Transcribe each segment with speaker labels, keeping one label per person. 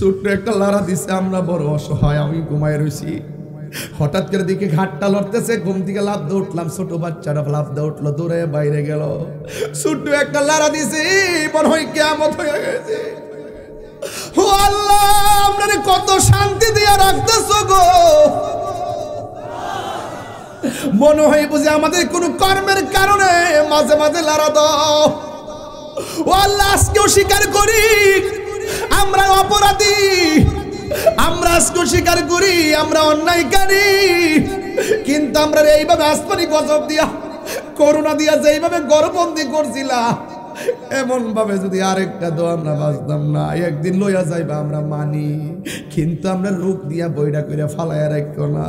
Speaker 1: ছোট্ট একটা লারা দিছে, আমরা বড় অসহায়, আমি ঘুমায় রয়েছি। হঠাৎ করে দিকে ঘাটটা লড়তেছে, ঘুম থেকে লাফ দিয়ে উঠলাম, ছোট বাচ্চারা লাফ দিয়ে উঠলো, দূরে বাইরে গেল। ছোট্ট একটা লারা দিছে, মনে হয় কিয়ামত হয়ে গেছে। ও আল্লাহ, আপনারে কত শান্তি দিয়া রাখতেছো গো। মনে হয় বুঝে আমাদের কোন কর্মের কারণে মাঝে মাঝে লারা দাও। ও আল্লাহ, আজকেও স্বীকার করি আমরা অপরাধী, আমরা আজকেও স্বীকার করি আমরা অন্যায়কারী, কিন্তু আমরা এইভাবে আসমানি গজব দিয়া, করোনা দিয়া যেইভাবে গর্ভবন্দি করছিলাম, এমন ভাবে যদি আরেকটা দো আমরা বাঁচতাম না, একদিন লইয়া যাইবা আমরা মানি, কিন্তু আমরা রূপ দিয়া বইটা করে ফালাইয়া রাখবো না,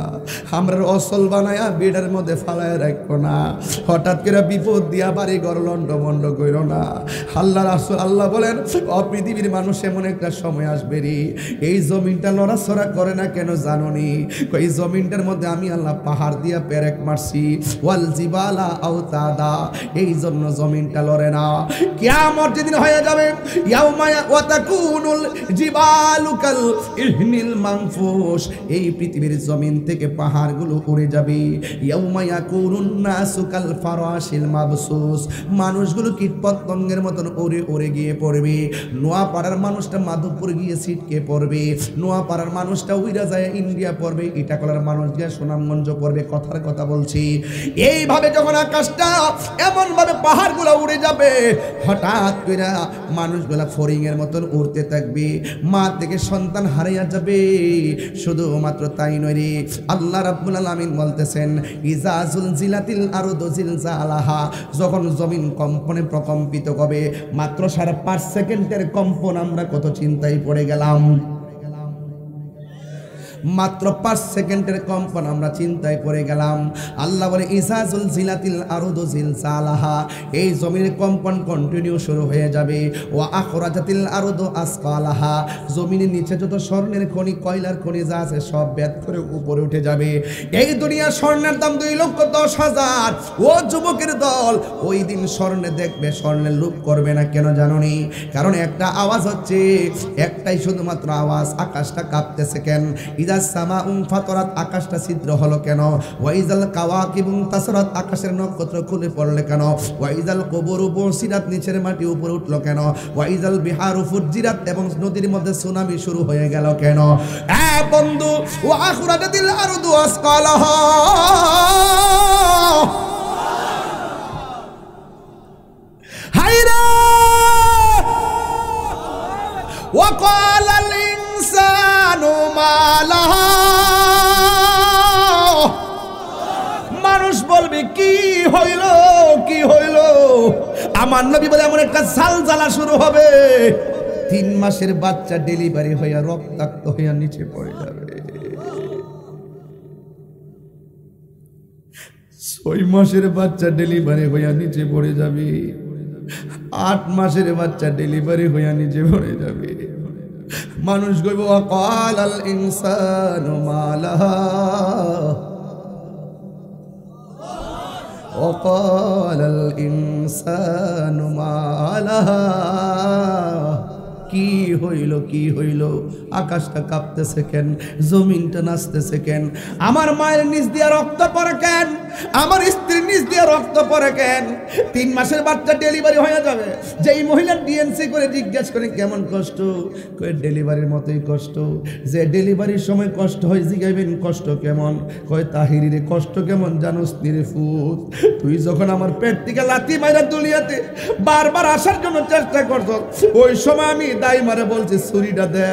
Speaker 1: আমরা অসল বানায়া বেডের মধ্যে ফালাইয়া রাখবো না, হঠাৎ করে বিপদ দিয়া বাড়ি ঘর লন্ড মন্ড করো না। আল্লাহ রাসূল আল্লাহ বলেন, পৃথিবীর মানুষ এমন একটা সময় আসবে রে, এই জমিনটা লড়াছড়া করে না কেন জানোনি? এই জমিনটার মধ্যে আমি আল্লাহ পাহাড় দিয়া পেরেক মারছি, ওয়াল জিবালা আওতাদা, এই জন্য জমিনটা লড়ে না। কিয়ামত যেদিন হয়ে যাবে, ইয়াউমা ওয়াতাকুনুল জিবালু কাল ইহনিল মানফুস, এই পৃথিবীর জমিন থেকে পাহাড়গুলো উড়ে যাবে। ইয়াউমা ইয়াকুনুন নাসু কাল ফারাশিল মাবসুস, মানুষগুলো কীটপতঙ্গের মতন উড়ে উড়ে গিয়ে পড়বে। নোয়াপাড়ার মানুষটা মাধবপুর গিয়ে ছিটকে পড়বে, নোয়াপাড়ার মানুষটা উইরা যায় ইন্ডিয়া পড়বে, ইটাকলার মানুষ গিয়ে সুনামগঞ্জ পড়বে। কথার কথা বলছি, এইভাবে যখন আকাশটা এমন ভাবে পাহাড়গুলো উড়ে যাবে, হঠাৎ করে মানুষগুলা ফরিং এর মতন উড়তে থাকবে, মা থেকে সন্তান হারিয়ে যাবে। শুধুমাত্র তাই নয় রে, আল্লাহ রাব্বুল আলামিন বলতেছেন, ইজা জুলজিলাতিল আরদু জিলজালাহা, যখন জমিন কম্পনে প্রকম্পিত হবে, মাত্র 5.5 সেকেন্ডের কম্পন, আমরা কত চিন্তায় পড়ে গেলাম। মাত্র 5 সেকেন্ডের কম্পন আমরা চিন্তায় পড়ে গেলাম। আল্লাহ বলে, ইজা জুলজিলাতিল আরদু জিলজালাহা, এই জমিনের কম্পন কন্টিনিউ শুরু হয়ে যাবে। ওয়া আখরাজাতিল আরদু আসকালাহা, জমিনের নিচে যত স্বর্ণের খনি, কয়লার খনি যা আছে সব বেদ করে উপরে উঠে যাবে। এই দুনিয়ার স্বর্ণের দাম 2,10,000। ও যুবকের দল, ওই দিন স্বর্ণে দেখবে, স্বর্ণের লোভ করবে না। কেন জানোনি? কারণ একটা আওয়াজ হচ্ছে, একটাই শুধুমাত্র আওয়াজ, আকাশটা কাঁপতেছে কেন? ইজা সামাউন ফাতরাত, আকাশটা ছিদ্র হলো কেন? ওয়াইজাল কাওয়াকিবুন তাসরাত, আকাশের নক্ষত্র খুলে পড়লে কেন? ওয়াইজাল কুবুরু বুসিরাত, নিচের মাটি উপরে উঠলো কেন? ওয়াইজাল বিহারু ফুজিরাত, এবং নদীর মধ্যে সুনামি শুরু হয়ে গেল কেন? বন্ধু, ওয়া আখরাজাতিল আরদু আসকালাহা, হায়রা ওয়া ক্বালাল ইনসানু মা লাহা, মানুষ বলবে কি হইল, কি হইল? আমার নবী বলে, এমন একটা জালজালা শুরু হবে, 3 মাসের বাচ্চা ডেলিভারি হইয়া রক্তাক্ত হইয়া নিচে পড়ে যাবে, 6 মাসের বাচ্চা ডেলিভারি হইয়া নিচে পড়ে যাবে, 8 মাসের বাচ্চা ডেলিভারি হইয়া নিচে পড়ে যাবে। মানুষ কইব, ওয়াকালাল ইনসানু মা লাহা, ওয়াকালাল ইনসানু মা লাহা, কি হইল, কি হইল? আকাশটা কাঁপতেছে কেন? জমিনটা নাচতেছে কেন? আমার মায়ের নিচ দিয়া রক্ত পড়ে কেন? আমার স্ত্রীর নিচ দিয়া রক্ত পড়ে কেন? 3 মাসের বাচ্চা ডেলিভারি হয়ে যাবে, যেই মহিলা ডিএনসি করে জিজ্ঞাসা করে কেমন কষ্ট, কই ডেলিভারির মতোই কষ্ট। যে ডেলিভারির সময় কষ্ট হয়, জিগাইবেন কষ্ট কেমন? কয় তাহিরিরে কষ্ট কেমন জানোস নিরে ফুত, তুই যখন আমার পেট থেকে লাথি মাইরা দুলিয়াতে বারবার আসার জন্য চেষ্টা করছ, ওই সময় আমি দাই মারে বলছি, ছুরিটা দে,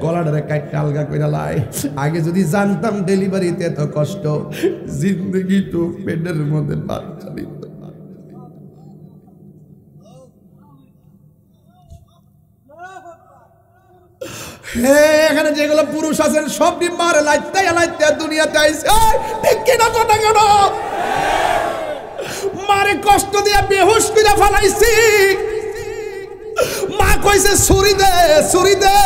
Speaker 1: গলাটারে কাটতে আলগা করে লাই। আগে যদি জানতাম ডেলিভারিতে এত কষ্ট, জিন্দগি তো পেটের মধ্যে বাচ্চা দিত। এখানে যেগুলো পুরুষ আছেন সব মারে লাইতে লাইতে দুনিয়াতে আইছে, ঠিক কিনা কথা কেন? মারে কষ্ট দিয়া বেহুশ করে ফেলাইছি, মা কইছে ছুরি দে, ছুরি দে।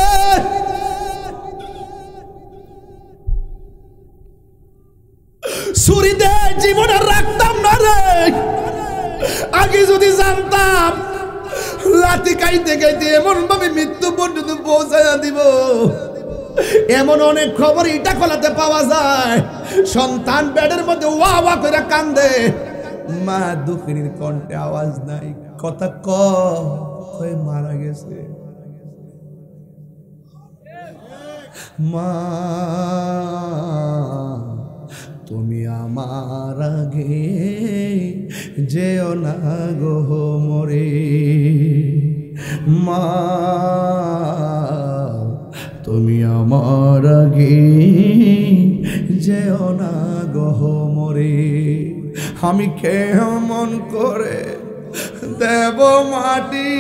Speaker 1: ছুরি দে, জীবনে রাখতাম না রে। আগে যদি জানতাম লাঠি খাইতে খাইতে এমন ভাবে মৃত্যু পর্যন্ত পৌঁছায়া দিব। এমন অনেক খবর এটা খোলাতে পাওয়া যায়, সন্তান বেডের মধ্যে ওয়া ওয়া করে কান্দে, মা দুঃখিনীর কণ্ঠে আওয়াজ নাই, কথা কয় মারা গেছে। মা তুমি আমার আগে যেও না গো মরে, মা তুমি আমার আগে যেও না গো মরে। আমি কেমন করে দেব মাটি,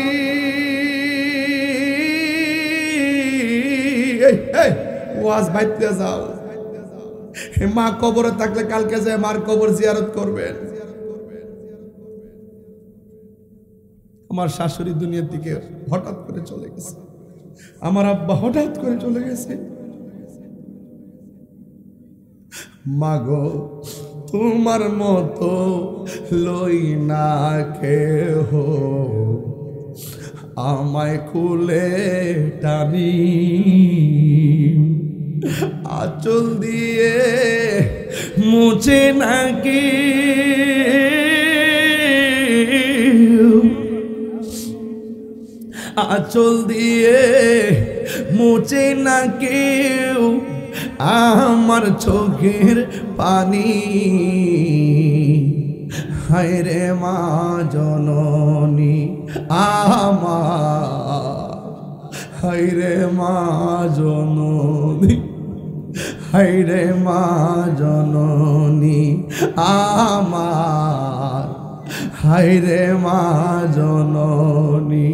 Speaker 1: ওয়াজ বাইতে যাও। মা কবরে থাকলে কালকে যে মার কবর জিয়ারত করবেন। আমার শাশুড়ি দুনিয়ার দিকে হঠাৎ করে চলে গেছে, আমার আব্বা হঠাৎ করে চলে গেছে। মা গো তোমার মতো লই না কেহ, আমায় খুলে টানি, আঁচল দিয়ে মুছে নাকি, আঁচল দিয়ে মুছে না কেউ আমার চোখের পানি। হায় রে মা জননী আমার, হায় রে মা জননী, হায় রে মা জননী আমার, হায় রে মা জননী।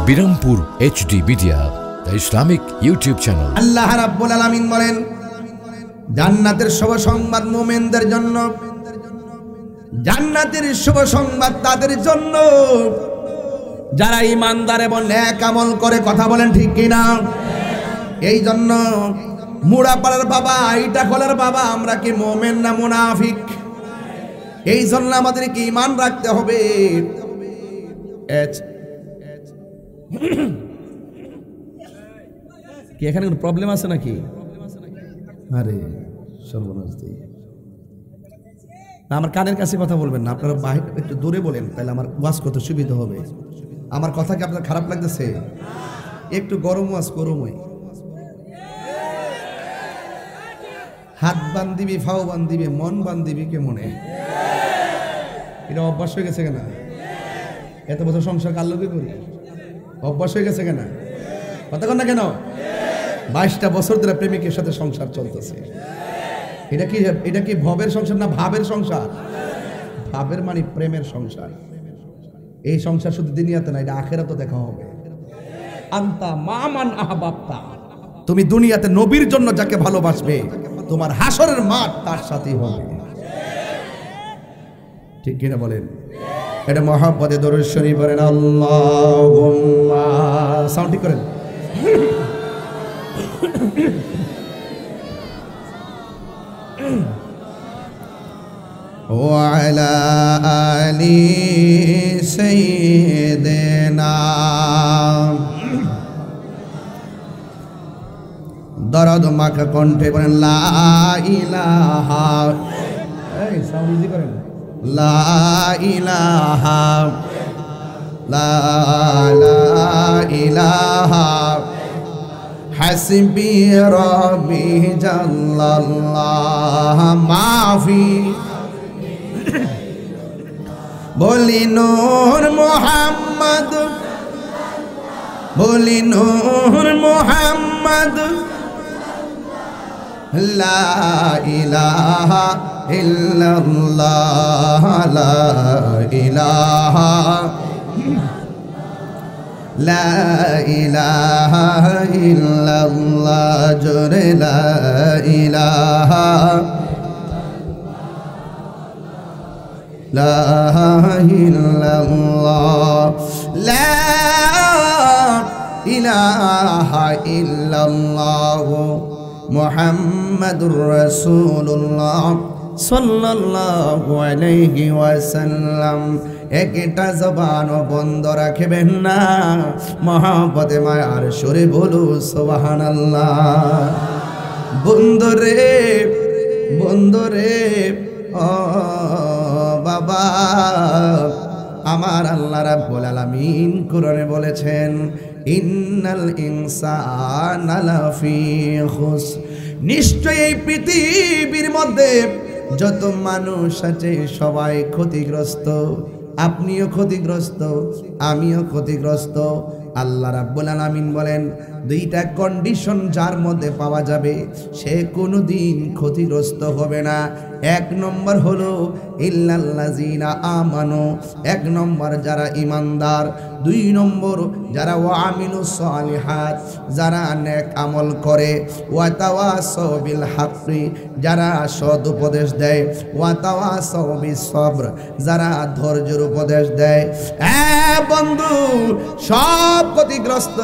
Speaker 2: Birampur HD media, the Islamic YouTube channel.
Speaker 1: আল্লাহ রাব্বুল আলামিন বলেন, জান্নাতের শুভ সংবাদ মুমিনদের জন্য, জান্নাতের শুভ সংবাদ তাদের জন্য যারা ঈমানদার এবং নেক আমল করে। কথা বলেন ঠিক কিনা? এই জন্য মুড়াপাড়ার বাবা, ইটা খোলার বাবা, আমরা কি মুমিন না মুনাফিক? এই জন্য আমাদেরকে ঈমান রাখতে হবে। কি এখানে কোনো প্রবলেম আছে নাকি? আরে সর্বনাশ দিই না, আমার কানের কাছে কথা বলবেন না, আপনারা বাইরে একটু দূরে বলেন, তাহলে আমার ওয়াজ করতে সুবিধা হবে। আমার কথা কি আপনার খারাপ লাগতেছে? একটু গরম ওয়াজ গরমই, হাত বান্ধিবি, ফাও বান্ধিবি, মন বান্ধিবি কে মনে, এটা অভ্যাস হয়ে গেছে কেনা? এত বছর সংসার কার লোকে করি, অভ্যাস হয়ে গেছে কেনা? কথা কন না কেন? 22টা বছর ধরে প্রেমিকের সাথে সংসার চলতেছে। এটা কি ভবের সংসার না ভাবের সংসার? ভাবের মানে প্রেমের সংসার। এই সংসার শুধু দুনিয়াতে না, এটা আখিরাতে দেখা হবে। আনতা মামান আহবাবতা, তুমি দুনিয়াতে নবীর জন্য যাকে ভালোবাসবে, তোমার হাসরের মাঠ তার সাথেই হবে। ঠিক কিনা বলেন? এটা মহব্বতে দরুদ শরীফ পড়েন, আল্লাহুম্মা, সাউন্ড ঠিক করেন। ওয়ালা আলি সাইয়্যিদিনা, দরদ মাখা কণ্ঠে বলেন, লা ইলাহা, এই সাউন্ড ইজি করেন, লা ইলাহা, লা ইলাহা হাসবি রাব্বি জাল্লাল্লাহ মাফি। বলি নূর মুহাম্মদ, বলি নূর মুহাম্মদ, লা ইলাহা ইল্লাল্লাহ, লা ইলাহা, লা ইলাহা ইল্লাল্লাহ, জোরে লা ইলাহা, লা ইল্লাল্লাহ, লা ইলাহা ইল্লাল্লাহ মুহাম্মাদুর রাসূলুল্লাহ সাল্লাল্লাহু আলাইহি ওয়াসাল্লাম। একটা জবানও বন্ধ রাখবেন না, মহব্বতে মায়ার সুরে বলু সুবহানাল্লাহ। বন্ধুরে বন্ধুরে ও বাবা, আমার আল্লাহ রাব্বুল আলামিন কোরআনে বলেছেন ইন্নাল ইনসানা লাফি খুসর, নিশ্চয়ই এই পৃথিবীর মধ্যে যত মানুষ আছে সবাই ক্ষতিগ্রস্ত। আপনিও ক্ষতিগ্রস্ত, আমিও ক্ষতিগ্রস্ত। আল্লাহ রাব্বুল আলামিন বলেন দুইটা কন্ডিশন যার মধ্যে পাওয়া যাবে সে কোনোদিন ক্ষতিগ্রস্ত হবে না। এক নম্বর হলো ইল্লাল্লাযিনা আমানু, এক নম্বর যারা ইমানদার। দুই নম্বর যারা ওয়ামিলুস সালিহাত, যারা নেক আমল করে। ওয়া তাওয়াসাউ বিল হাক্কি, যারা সৎ উপদেশ দেয়। ওয়া তাওয়াসাউ বিস সবর, যারা ধৈর্যের উপদেশ দেয়। বন্ধু, সব ক্ষতিগ্রস্ত।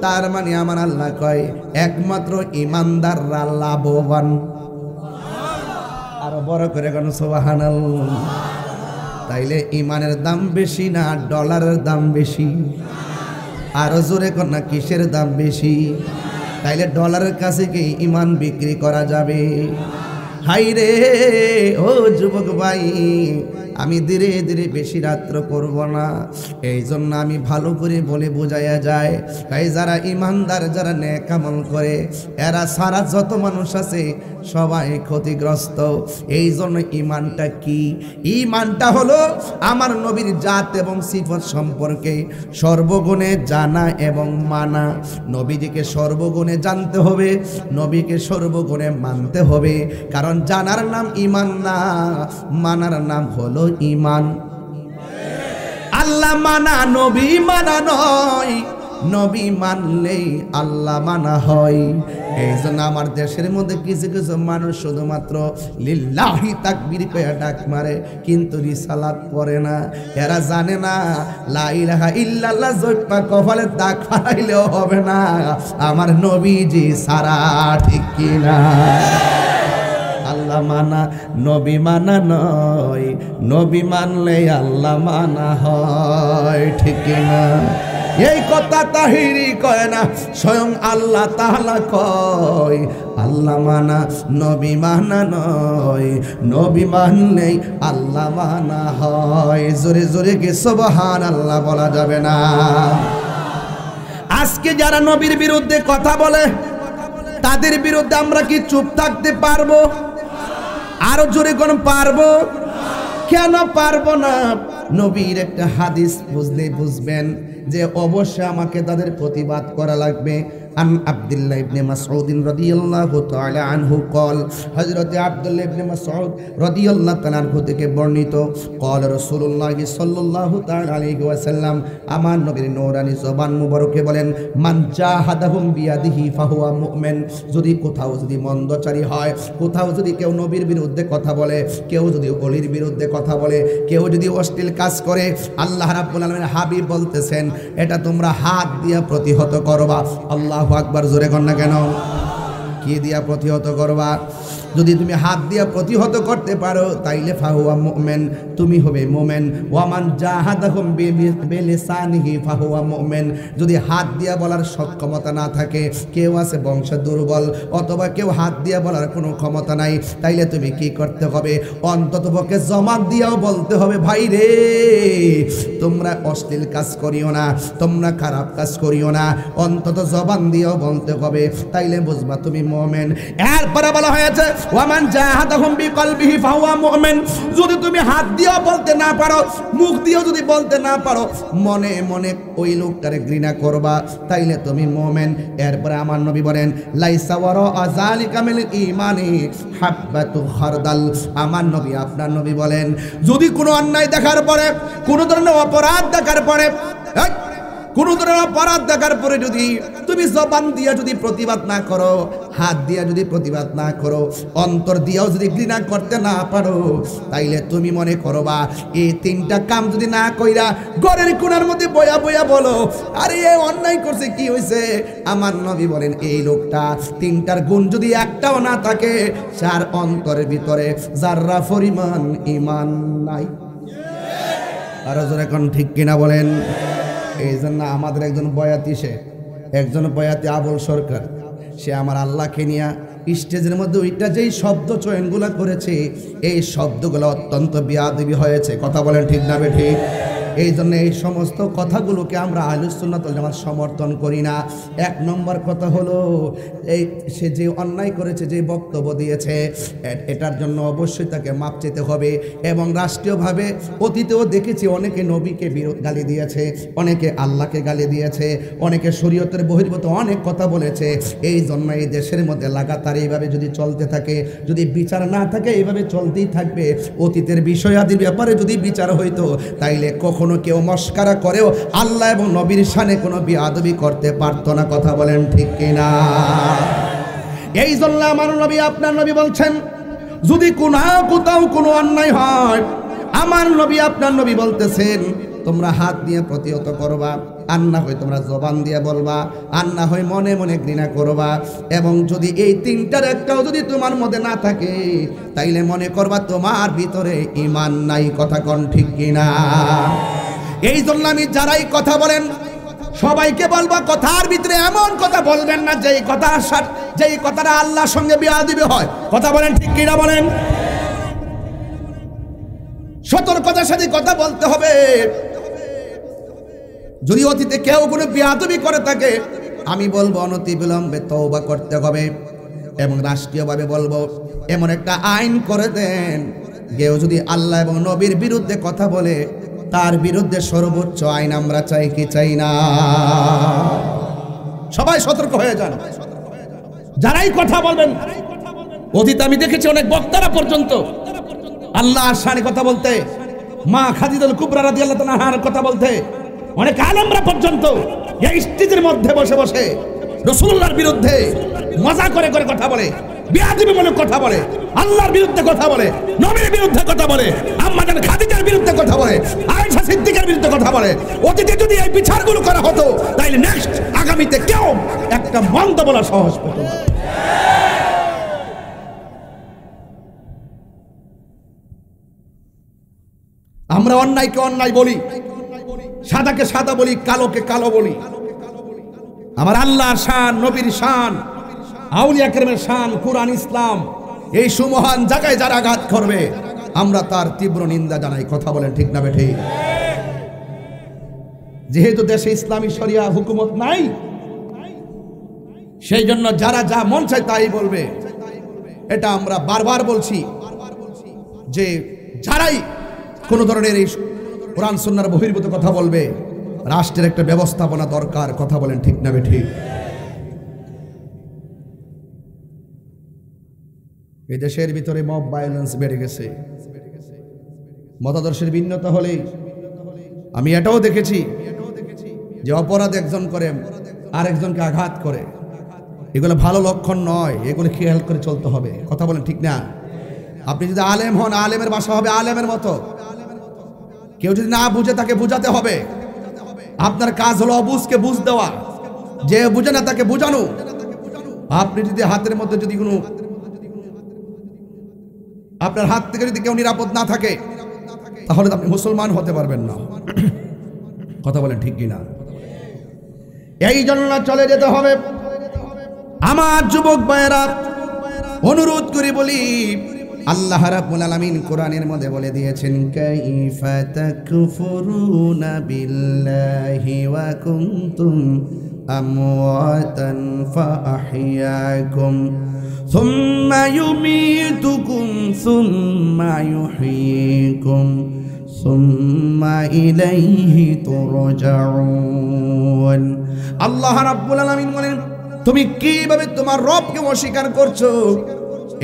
Speaker 1: তার মানে আমার আল্লাহ কয় একমাত্র ইমানদাররা লাভবান। আরো বড় করে কোন সুবহানাল্লাহ। তাইলে ইমানের দাম বেশি না ডলারের দাম বেশি? আরো জোরে কোন না কিসের দাম বেশি? তাইলে ডলারের কাছে কি ইমান বিক্রি করা যাবে? হাই রে ও যুবক ভাই, আমি ধীরে ধীরে বেশি রাত্র করব না, এই জন্য আমি ভালো করে বলে বোঝাইয়া যায়। তাই যারা ইমানদার, যারা নেক আমল করে, এরা সারা যত মানুষ আছে সবাই ক্ষতিগ্রস্ত। এই জন্য ইমানটা কি? ইমানটা হলো আমার নবীর জাত এবং সিফত সম্পর্কে সর্বগুণে জানা এবং মানা। নবীজিকে সর্বগুণে জানতে হবে, নবীকে সর্বগুণে মানতে হবে। কারণ জানার নাম ইমান না, মানার নাম হলো ইমান। আল্লাহ মানা নবী মানা নয়, নবী মানলেই আল্লাহ মানা হয়। এই জন্য আমার দেশের মধ্যে কিছু কিছু মানুষ শুধুমাত্র লিল্লাহি তাকবীর কইয়া ডাক মারে, কিন্তু রিসালাত পড়ে না। এরা জানে না লা ইলাহা ইল্লাল্লাহ জপা কপালে দাগ ফালাইলেও হবে না, আমার নবীজি সারা, ঠিক কিনা? আল্লাহ মানা নবী মানা নয়, নবী মানলে আল্লাহ মানা হয়, ঠিক না? এই কথা তাহিরি কয় না, স্বয়ং আল্লাহ তাআলা কয় আল্লাহ মানা নবী মানা নয়, নবী মানলেই আল্লাহ মানা হয়। জোরে জোরে কি সুবহানাল্লাহ বলা যাবে না? আজকে যারা নবীর বিরুদ্ধে কথা বলে তাদের বিরুদ্ধে আমরা কি চুপ থাকতে পারবো? আরো জোরে কোন পারবো? কেন পারবো না? নবীর একটা হাদিস বুঝলে বুঝবেন যে অবশ্যই আমাকে তাদের প্রতিবাদ করা লাগবে। আন আব্দুল্লাহ ইবনে মাসউদ রাদিয়াল্লাহু তাআলা আনহু قال, হযরত আব্দুল্লাহ ইবনে মাসউদ রাদিয়াল্লাহু তাআলা আনহু থেকে বর্ণিত, قال রাসূলুল্লাহ সাল্লাল্লাহু তাআলা আলাইহি ওয়াসাল্লাম, আমার নবীর নূরানী জবান মুবারকে বলেন, মান জাহাদাহুম বিয়াদিহি ফাহুয়া মুমিন। যদি কোথাও যদি মন্দচারী হয়, কোথাও যদি কেউ নবীর বিরুদ্ধে কথা বলে, কেউ যদি ওলির বিরুদ্ধে কথা বলে, কেউ যদি অশ্লীল কাজ করে, আল্লাহ রাব্বুল আলামিন হাবিব বলতেছেন এটা তোমরা হাত দিয়া প্রতিহত করবা। আল্লাহু আকবার, জোরে কর না কেন? কি দিয়া প্রতিহত করবা? যদি তুমি হাত দিয়া প্রতিহত করতে পারো তাইলে ফাহুয়া মুমিন, তুমি হবে মুমিন। ওয়ামান জাহাদাহুম বিলিসানিহি ফাহুয়া মুমিন। যদি হাত দিয়া বলার সক্ষমতা না থাকে, কেউ আছে বংশ দুর্বল অথবা কেউ হাত দিয়া বলার কোনো ক্ষমতা নাই, তাইলে তুমি কি করতে হবে? অন্ততপক্ষে জবান দিয়াও বলতে হবে, ভাই রে তোমরা অশ্লীল কাজ করিও না, তোমরা খারাপ কাজ করিও না, অন্তত জবান দিয়াও বলতে হবে, তাইলে বুঝবা তুমি মুমিন। এরপরে বলা হয়েছে ওয়ামান জাহাদাহুম বিকলবিহি ফাহুয়া মুমিন। যদি তুমি হাত দিয়েও বলতে না পারো, মুখ দিয়েও যদি বলতে না পারো, মনে মনে ওই লোকটারে ঘৃণা করবা, তাইলে তুমি মুমিন। এরপরে আমার নবী বলেন লাইসা ওয়ারা যালিকা মিল ঈমানি হাববাতু খারদাল। আমার নবী, আপনার নবী বলেন যদি কোনো অন্যায় দেখার পরে, কোনো ধরনের অপরাধ দেখার পরে, কোনো ধরনের অপরাধ দেখার পরে যদি তুমি জবান দিয়ে যদি প্রতিবাদ না করো, হাত দিয়া যদি প্রতিবাদ না করো, অন্তর দিয়েও যদি ঘৃণা করতে না পারো, তাইলে তুমি মনে করবা এই তিনটা কাম যদি না কইরা ঘরের কোণার মধ্যে বয়া বয়া বলো, আরে এ অন্যায় করছে, কি হয়েছে? আমার নবী বলেন এই লোকটা তিনটার গুণ যদি একটাও না থাকে, তার অন্তরের ভিতরে যাররা পরিমাণ ঈমান নাই। আর এখন ঠিক কিনা বলেন? এই জন্য আমাদের একজন বয়াতি আবুল সরকার, সে আমার আল্লাহকে নিয়ে স্টেজের মধ্যে ওইটা যেই শব্দ চয়নগুলো করেছে, এই শব্দগুলো অত্যন্ত বেয়াদবি হয়েছে। কথা বলেন ঠিক না বেঠিক? এই জন্য এই সমস্ত কথাগুলোকে আমরা আহলুস সুন্নাত ওয়াল জামাত সমর্থন করি না। এক নম্বর কথা হলো, এই সে যে অন্যায় করেছে, যে বক্তব্য দিয়েছে, এটার জন্য অবশ্যই তাকে মাপ চেতে হবে। এবং রাষ্ট্রীয়ভাবে অতীতেও দেখেছি অনেকে নবীকে গালি দিয়েছে, অনেকে আল্লাহকে গালি দিয়েছে, অনেকে শরীয়তের বহির্ভূত অনেক কথা বলেছে। এই জন্য এই দেশের মধ্যে লাগাতার এইভাবে যদি চলতে থাকে, যদি বিচার না থাকে, এইভাবে চলতেই থাকবে। অতীতের বিষয়াদির ব্যাপারে যদি বিচার হইতো, তাইলে কখনো কেউ মস্কারা করেও আল্লাহ এবং নবীর শানে কোনো বেয়াদবি করতে পারতো না। কথা বলেন ঠিক কিনা? এই জন্য আমার নবী, আপনার নবী বলছেন, যদি কোথাও কোনো অন্যায় হয়, আমার নবী, আপনার নবী বলতেছেন, তোমরা হাত দিয়ে প্রতিহত করবা, আর না হয় তোমরা জবান দিয়ে বলবা, আর না হয় মনে মনে ঘৃণা করবা। এবং যদি এই তিনটার একটাও যদি তোমার মধ্যে না থাকে, তাইলে মনে করবা তোমার ভিতরে ঈমান নাই। কথা কোন ঠিক কিনা? এই জন্য আমি যারাই কথা বলেন সবাইকে বলবো, কথার ভিতরে এমন কথা বলবেন না যেই কথাটা আল্লাহর সঙ্গে বেয়াদবি হয়। কথা বলেন ঠিক কিনা বলেন? সতর্কতার সাথে কথা বলতে হবে। যদি অতীতে কেউ কোনো বেয়াদবি করে থাকে, আমি বলবো অনতি বিলম্বে তওবা করতে হবে। এবং রাষ্ট্রীয়ভাবে বলবো, এমন একটা আইন করে দেন, কেউ যদি আল্লাহ এবং নবীর বিরুদ্ধে কথা বলে, তার বিরুদ্ধে সর্বোচ্চ আইন আমরা চাই কি চাই না? সবাই সতর্ক হয়ে যান যারাই কথা বলবেন। অতীতে আমি দেখেছি অনেক বক্তারা পর্যন্ত আল্লাহর শানে কথা বলতে, মা খাদিজাতুল কুবরা রাদিয়াল্লাহু তাআলা আনহার কথা বলতে, অনেক আলেমরা পর্যন্ত এই স্টেজের মধ্যে বসে বসে রাসূলুল্লাহর বিরুদ্ধে মজা করে করে কথা বলে, বেয়াদবিমূলক কথা বলে, আল্লাহর বিরুদ্ধে কথা বলে, নবীর বিরুদ্ধে কথা বলে, আম্মা জান খাদিজার বিরুদ্ধে কথা বলে, আয়েশা সিদ্দিকার বিরুদ্ধে কথা বলে। অতীতে যদি এই বিচারগুলো করা হতো, তাহলে নেক্সট আগামীতে কেউ একটা মন্দ বলা সাহস পেত না। আমরা অন্যায়কে অন্যায় বলি, সাদাকে সাদা বলি, কালোকে কালো বলি। আমার আল্লাহর শান, নবীর শান, আউলিয়া কেরামের শান, কুরআন, ইসলাম, এই সুমহান জায়গায় যারা আঘাত করবে, আমরা তার তীব্র নিন্দা জানাই। কথা বলেন ঠিক না বেঠিক? যেহেতু দেশে ইসলামী শরিয়া হুকুমত নাই, সেই জন্য যারা যা মন চায় তাই বলবে। এটা আমরা বারবার বলছি যে যারাই কোনো ধরনের এই কোরআন সুন্নাহর বহির্ভূত কথা বলবে, রাষ্ট্রের একটা ব্যবস্থাপনা দরকার। কথা বলেন ঠিক না বেঠিক? এই দেশের ভিতরে মব ভায়োলেন্স বেড়ে গেছে। মতাদর্শের ভিন্নতা হলেই আমি এটাও দেখেছি যে অপরাধ একজন করে আরেকজনকে আঘাত করে। এগুলো ভালো লক্ষণ নয়, এগুলো খেয়াল করে চলতে হবে। কথা বলেন ঠিক না? আপনি যদি আলেম হন, আলেমের ভাষা হবে আলেমের মতো। কেউ যদি না বুঝে তাকে বুঝাতে হবে। আপনার কাজ হলো অবুঝকে বুঝ দেওয়া, যে বুঝে না তাকে বুঝানো। আপনি যদি হাতের মধ্যে যদি কোনো, আপনার হাত থেকে যদি কেউ নিরাপদ না থাকে, তাহলে আপনি মুসলমান হতে পারবেন না। কথা বলেন ঠিক কিনা? এই জন্য চলে যেতে হবে। আমার যুবক ভাইয়েরা, অনুরোধ করে বলি, আল্লাহ রাব্বুল আলামিন কোরআনের মধ্যে বলে দিয়েছেন, কাইফা তাকফুরুনা বিল্লাহি ওয়া কুনতুম আমওয়াতান ফাআহইয়াকুম সুম্মা ইউমীতুকুম সুম্মা ইউহয়ীকুম সুম্মা ইলাইহি তুরজাউন। আল্লাহ রাব্বুল আলামিন বলেন, তুমি কিভাবে তোমার রবকে অস্বীকার করছো?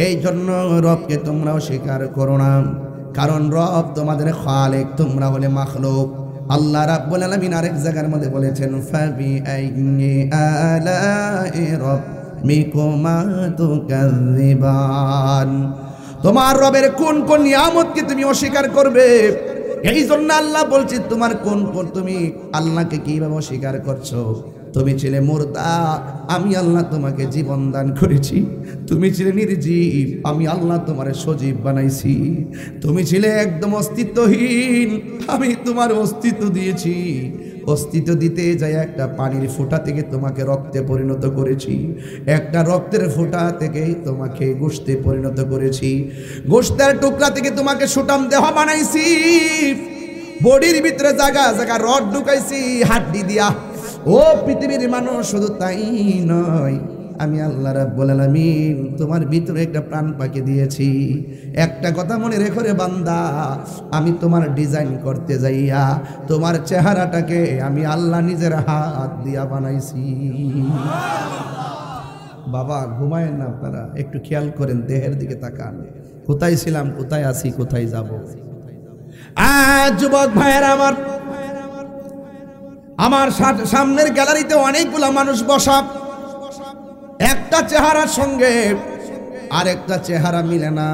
Speaker 1: এই জন্য রবকে তোমরা অস্বীকার করো না, কারণ রব তোমাদের খালেক, তোমরা হলে মাখলুক। আল্লাহ রাব্বুল আলামিন আরেক জায়গার মধ্যে বলেছেন, ফাবি আইয়ি আলাই রাব্বিকুমা তুকাযযিবান। তোমার রবের কোন কোন নিয়ামতকে তুমি অস্বীকার করবে? এই জন্য আল্লাহ বলছে তোমার কোন কোন, তুমি আল্লাহকে কিভাবে অস্বীকার করছো? তুমি ছিলে মুর্দা, আমি আল্লাহ তোমাকে জীবন দান করেছি। তুমি ছিলে নির্জীব, আমি আল্লাহ তোমার সজীব বানাইছি। তুমি ছিলে একদম অস্তিত্বহীন, আমি তোমার অস্তিত্ব দিয়েছি। অস্তিত্ব দিতে যাই একটা পানির ফোঁটা থেকে তোমাকে রক্তে পরিণত করেছি, একটা রক্তের ফোঁটা থেকে তোমাকে গোশতে পরিণত করেছি, গোশতের টুকরা থেকে তোমাকে সুটাম দেহ বানাইছি, বডির ভিতরে জায়গা জায়গা রড ঢুকাইছি হাড্ডি দিয়া। ও পৃথিবীর মানুষ, শুধু তাই নয়, আমি আল্লাহ রাব্বুল আলামিন তোমার ভিতরে একটা প্রাণ পাখি দিয়েছি। একটা কথা মনে রেখো রে বান্দা, আমি তোমার ডিজাইন করতে যাইয়া তোমার চেহারাটাকে আমি আল্লাহ নিজের হাত দিয়া বানাইছি। বাবা ঘুমায়েন না আপনারা, একটু খেয়াল করেন, দেহের দিকে তাকান। কোথায় ছিলাম, কোথায় আছি, কোথায় যাব? যুবক ভাইয়েরা আমার সামনের গ্যালারিতে অনেকগুলা মানুষ বসা, একটা চেহারার সঙ্গে আরেকটা চেহারা মিলে না,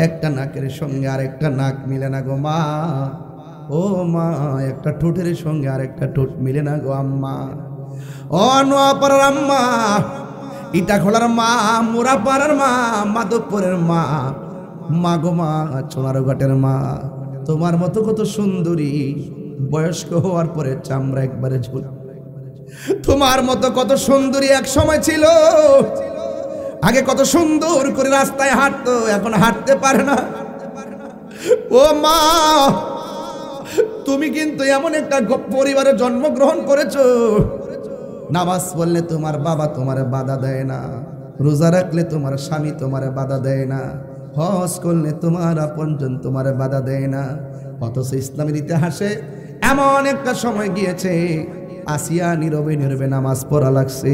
Speaker 1: একটা নাকের সঙ্গে আরেকটা নাক মিলে না গো মা। ও মা, একটা ঠোঁটের সঙ্গে আরেকটা ঠোঁট মিলে না গো আম্মা। ও নোয়াপাড়ার আম্মা, ইটাখোলার মা, মোরাপাড়ার মা, মাধবপুরের মা, মা গো মা, সোনারঘাটের মা, তোমার মতো কত সুন্দরী, বয়স্ক হওয়ার পরে চামড়া একবারে ঝুল। তোমার মতো কত সুন্দরী এক সময় ছিল, আগে কত সুন্দর করে রাস্তায় হাঁটতো, এখন হাঁটতে পারে না। ও মা, তুমি কিন্তু এমন একটা পরিবারে জন্মগ্রহণ করেছো, নামাজ পড়লে তোমার বাবা তোমার বাধা দেয় না, রোজা রাখলে তোমার স্বামী তোমার বাধা দেয় না, হজ করলে তোমার আপনজন তোমার বাধা দেয় না। অথচ ইসলামের ইতিহাসে এমন একটা সময় গিয়েছে, আসিয়া নীরবে নীরবে নামাজ পড়া লাগছে,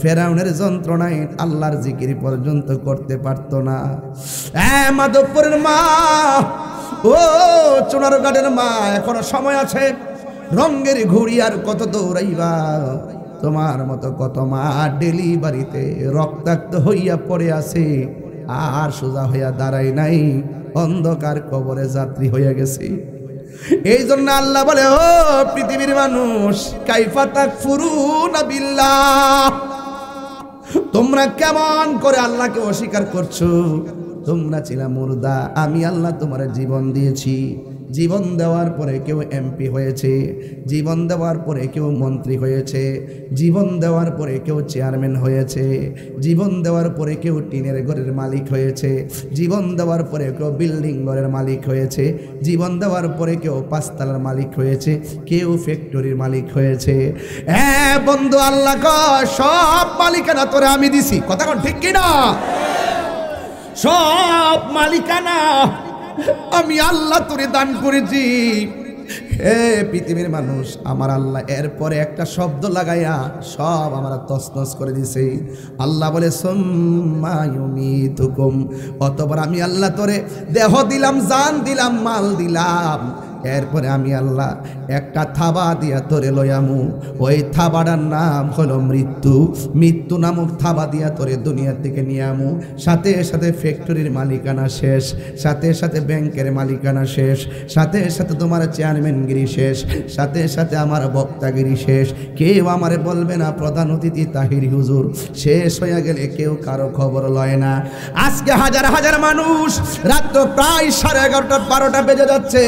Speaker 1: ফেরাউনের যন্ত্রণায় আল্লাহর জিকির পর্যন্ত করতে পারতো না। মাধবপুরের মা, ও সোনারঘাটের মা, এখনো সময় আছে, রঙের ঘুড়ি আর কত দৌড়াইবা। তোমার মতো কত মা ডেলিভারিতে রক্তাক্ত হইয়া পড়ে আছে, আর সোজা হইয়া দাঁড়াই নাই, অন্ধকার কবরে যাত্রী হইয়া গেছে। এই জন্য আল্লাহ বলে, ও পৃথিবীর মানুষ, কাইফা তাকফুরুনা বিল্লাহ, তোমরা কেমন করে আল্লাহকে অস্বীকার করছো? তোমরা ছিলা মুর্দা, আমি আল্লাহ তোমার জীবন দিয়েছি। জীবন দেওয়ার পরে কেউ এমপি হয়েছে, জীবন দেওয়ার পরে কেউ মন্ত্রী হয়েছে, জীবন দেওয়ার পরে কেউ চেয়ারম্যান হয়েছে, জীবন দেওয়ার পরে কেউ টিনের ঘরের মালিক হয়েছে, জীবন দেওয়ার পরে কেউ বিল্ডিং ঘরের মালিক হয়েছে, জীবন দেওয়ার পরে কেউ পাঁচতলার মালিক হয়েছে, কেউ ফ্যাক্টরির মালিক হয়েছে। হ্যাঁ বন্ধু, আল্লাহ কয় সব মালিকানা তোরে আমি দিছি। কথা কোন ঠিক কিনা? সব মালিকানা আমি আল্লাহ তোরে দান করেছি। হে পৃথিবীর মানুষ, আমার আল্লাহ এরপরে একটা শব্দ লাগাইয়া সব আমরা তছনছ করে দিছে। আল্লাহ বলে সুম্মা ইউমিতুকুম, অতঃপর আমি আল্লাহ তোরে দেহ দিলাম, জান দিলাম, মাল দিলাম, এরপরে আমি আল্লাহ একটা থাবা দিয়া তোরে লয়ামু। ওই থাবাটার নাম হলো মৃত্যু। মৃত্যু নামক থাবা দিয়া তোরে দুনিয়ার থেকে নিয়ে আমু। সাথে সাথে ফ্যাক্টরির মালিকানা শেষ, সাথে সাথে ব্যাংকের মালিকানা শেষ, সাথে সাথে তোমার চেয়ারম্যানগিরি শেষ, সাথে সাথে আমার বক্তাগিরি শেষ। কেউ আমারে বলবে না প্রধান অতিথি তাহির হুজুর। শেষ হয়ে গেলে কেউ কারো খবর লয় না। আজকে হাজার হাজার মানুষ, রাত্র প্রায় 11:30 12টা বেজে যাচ্ছে,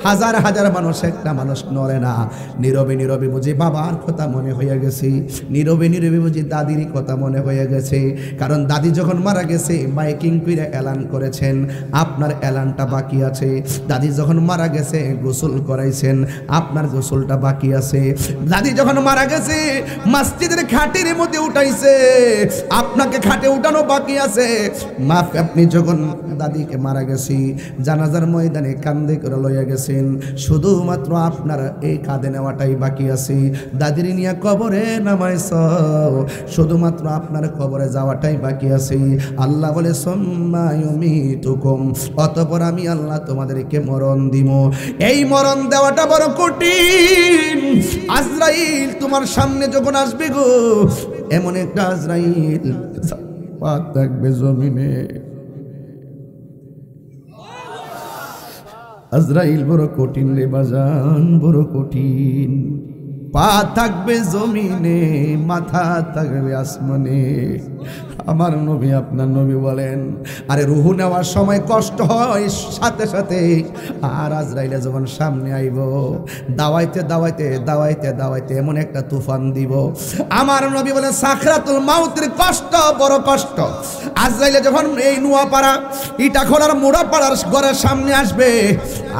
Speaker 1: হাজার হাজার মানুষ, একটা মানুষ নড়ে না। নীরবে নীরবে বুঝি বাবার কথা মনে হয়ে গেছে, নীরবে নীরবে বুঝি দাদির কথা মনে হয়ে গেছে। কারণ দাদি যখন মারা গেছে মাইকিং করে এলান করেছেন আপনার এলানটা বাকি আছে। দাদি যখন মারা গেছে গোসল করাইছেন, আপনার গোসলটা বাকি আছে। দাদি যখন মারা গেছে মসজিদের খাটের মধ্যে উঠাইছে, আপনাকে খাটে উঠানো বাকি আছে। আপনি যখন দাদিকে মারা গেছি জানাজার ময়দানে কান্দে করে লইয়া গেছেন, শুধুমাত্র আপনার এই কাঁধে নেওয়াটাই বাকি আছে। দাদির নিয়ে কবরে নামাইছ, শুধুমাত্র আপনার কবরে যাওয়াটাই বাকি আছে। আল্লাহ বলে সুম্মা ইউমিতুকুম, অতঃপর আমি আল্লাহ তোমাদেরকে মরণ দিব। এই মরণ দেওয়াটা বড় কঠিন। আজরাইল তোমার সামনে যখন আসবে গো, এমন একটা আজরাইল পা থাকবে জমিনে। আজরাইল বড় কঠিন রে বাজান, বড় কঠিন। পা থাকবে জমিনে, মাথা থাকবে আসমানে। আমার নবী আপনার নবী বলেন, আরে রূহ নেওয়ার সময় কষ্ট হয় সাথে সাথে, আর আজরাইলে যখন সামনে আইব দাওয়াইতে দাওয়াইতে দাওয়াইতে দাওয়াইতে এমন একটা তুফান দিব। আমার নবী বলেন সাকরাতুল মাউতের কষ্ট বড় কষ্ট। আজরাইলে যখন এই নোয়াপাড়া ইটাখোলার মোড়াপাড়ার ঘরের সামনে আসবে,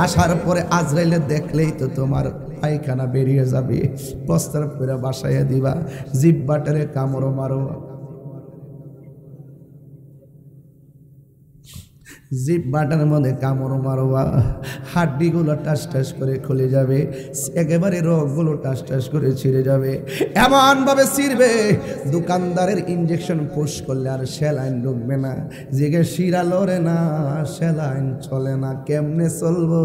Speaker 1: আসার পরে আজরাইলে দেখলেই তো তোমার পায়খানা বেরিয়ে যাবে, প্রস্তাব করে বাসায় দিবা, জিব্বাটারে কামড় মারো, জিব্বাটার মধ্যে কামড় মারবা, হাড্ডিগুলো টাস টাস করে খুলে যাবে, একেবারে রগগুলো টাস টাস করে ছিঁড়ে যাবে, এমনভাবে ছিঁড়বে দোকানদারের ইঞ্জেকশন পুশ করলে আর স্যালাইন ঢুকবে না। জেগে শিরা লড়ে না, স্যালাইন চলে না, কেমনে চলবো?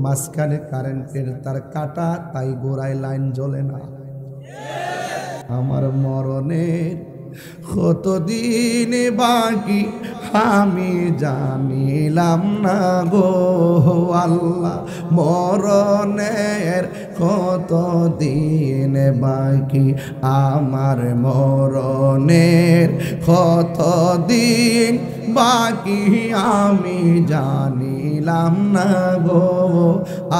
Speaker 1: মাঝখানে কারেন্টের তার কাটা, তাই গোড়ায় লাইন জ্বলে না। আমার মরণের কতদিন বাকি আমি জানিলাম না গো আল্লাহ, মরণের কতদিন বাকি আমার, মরণের কতদিন বাকি আমি জানিলাম না গো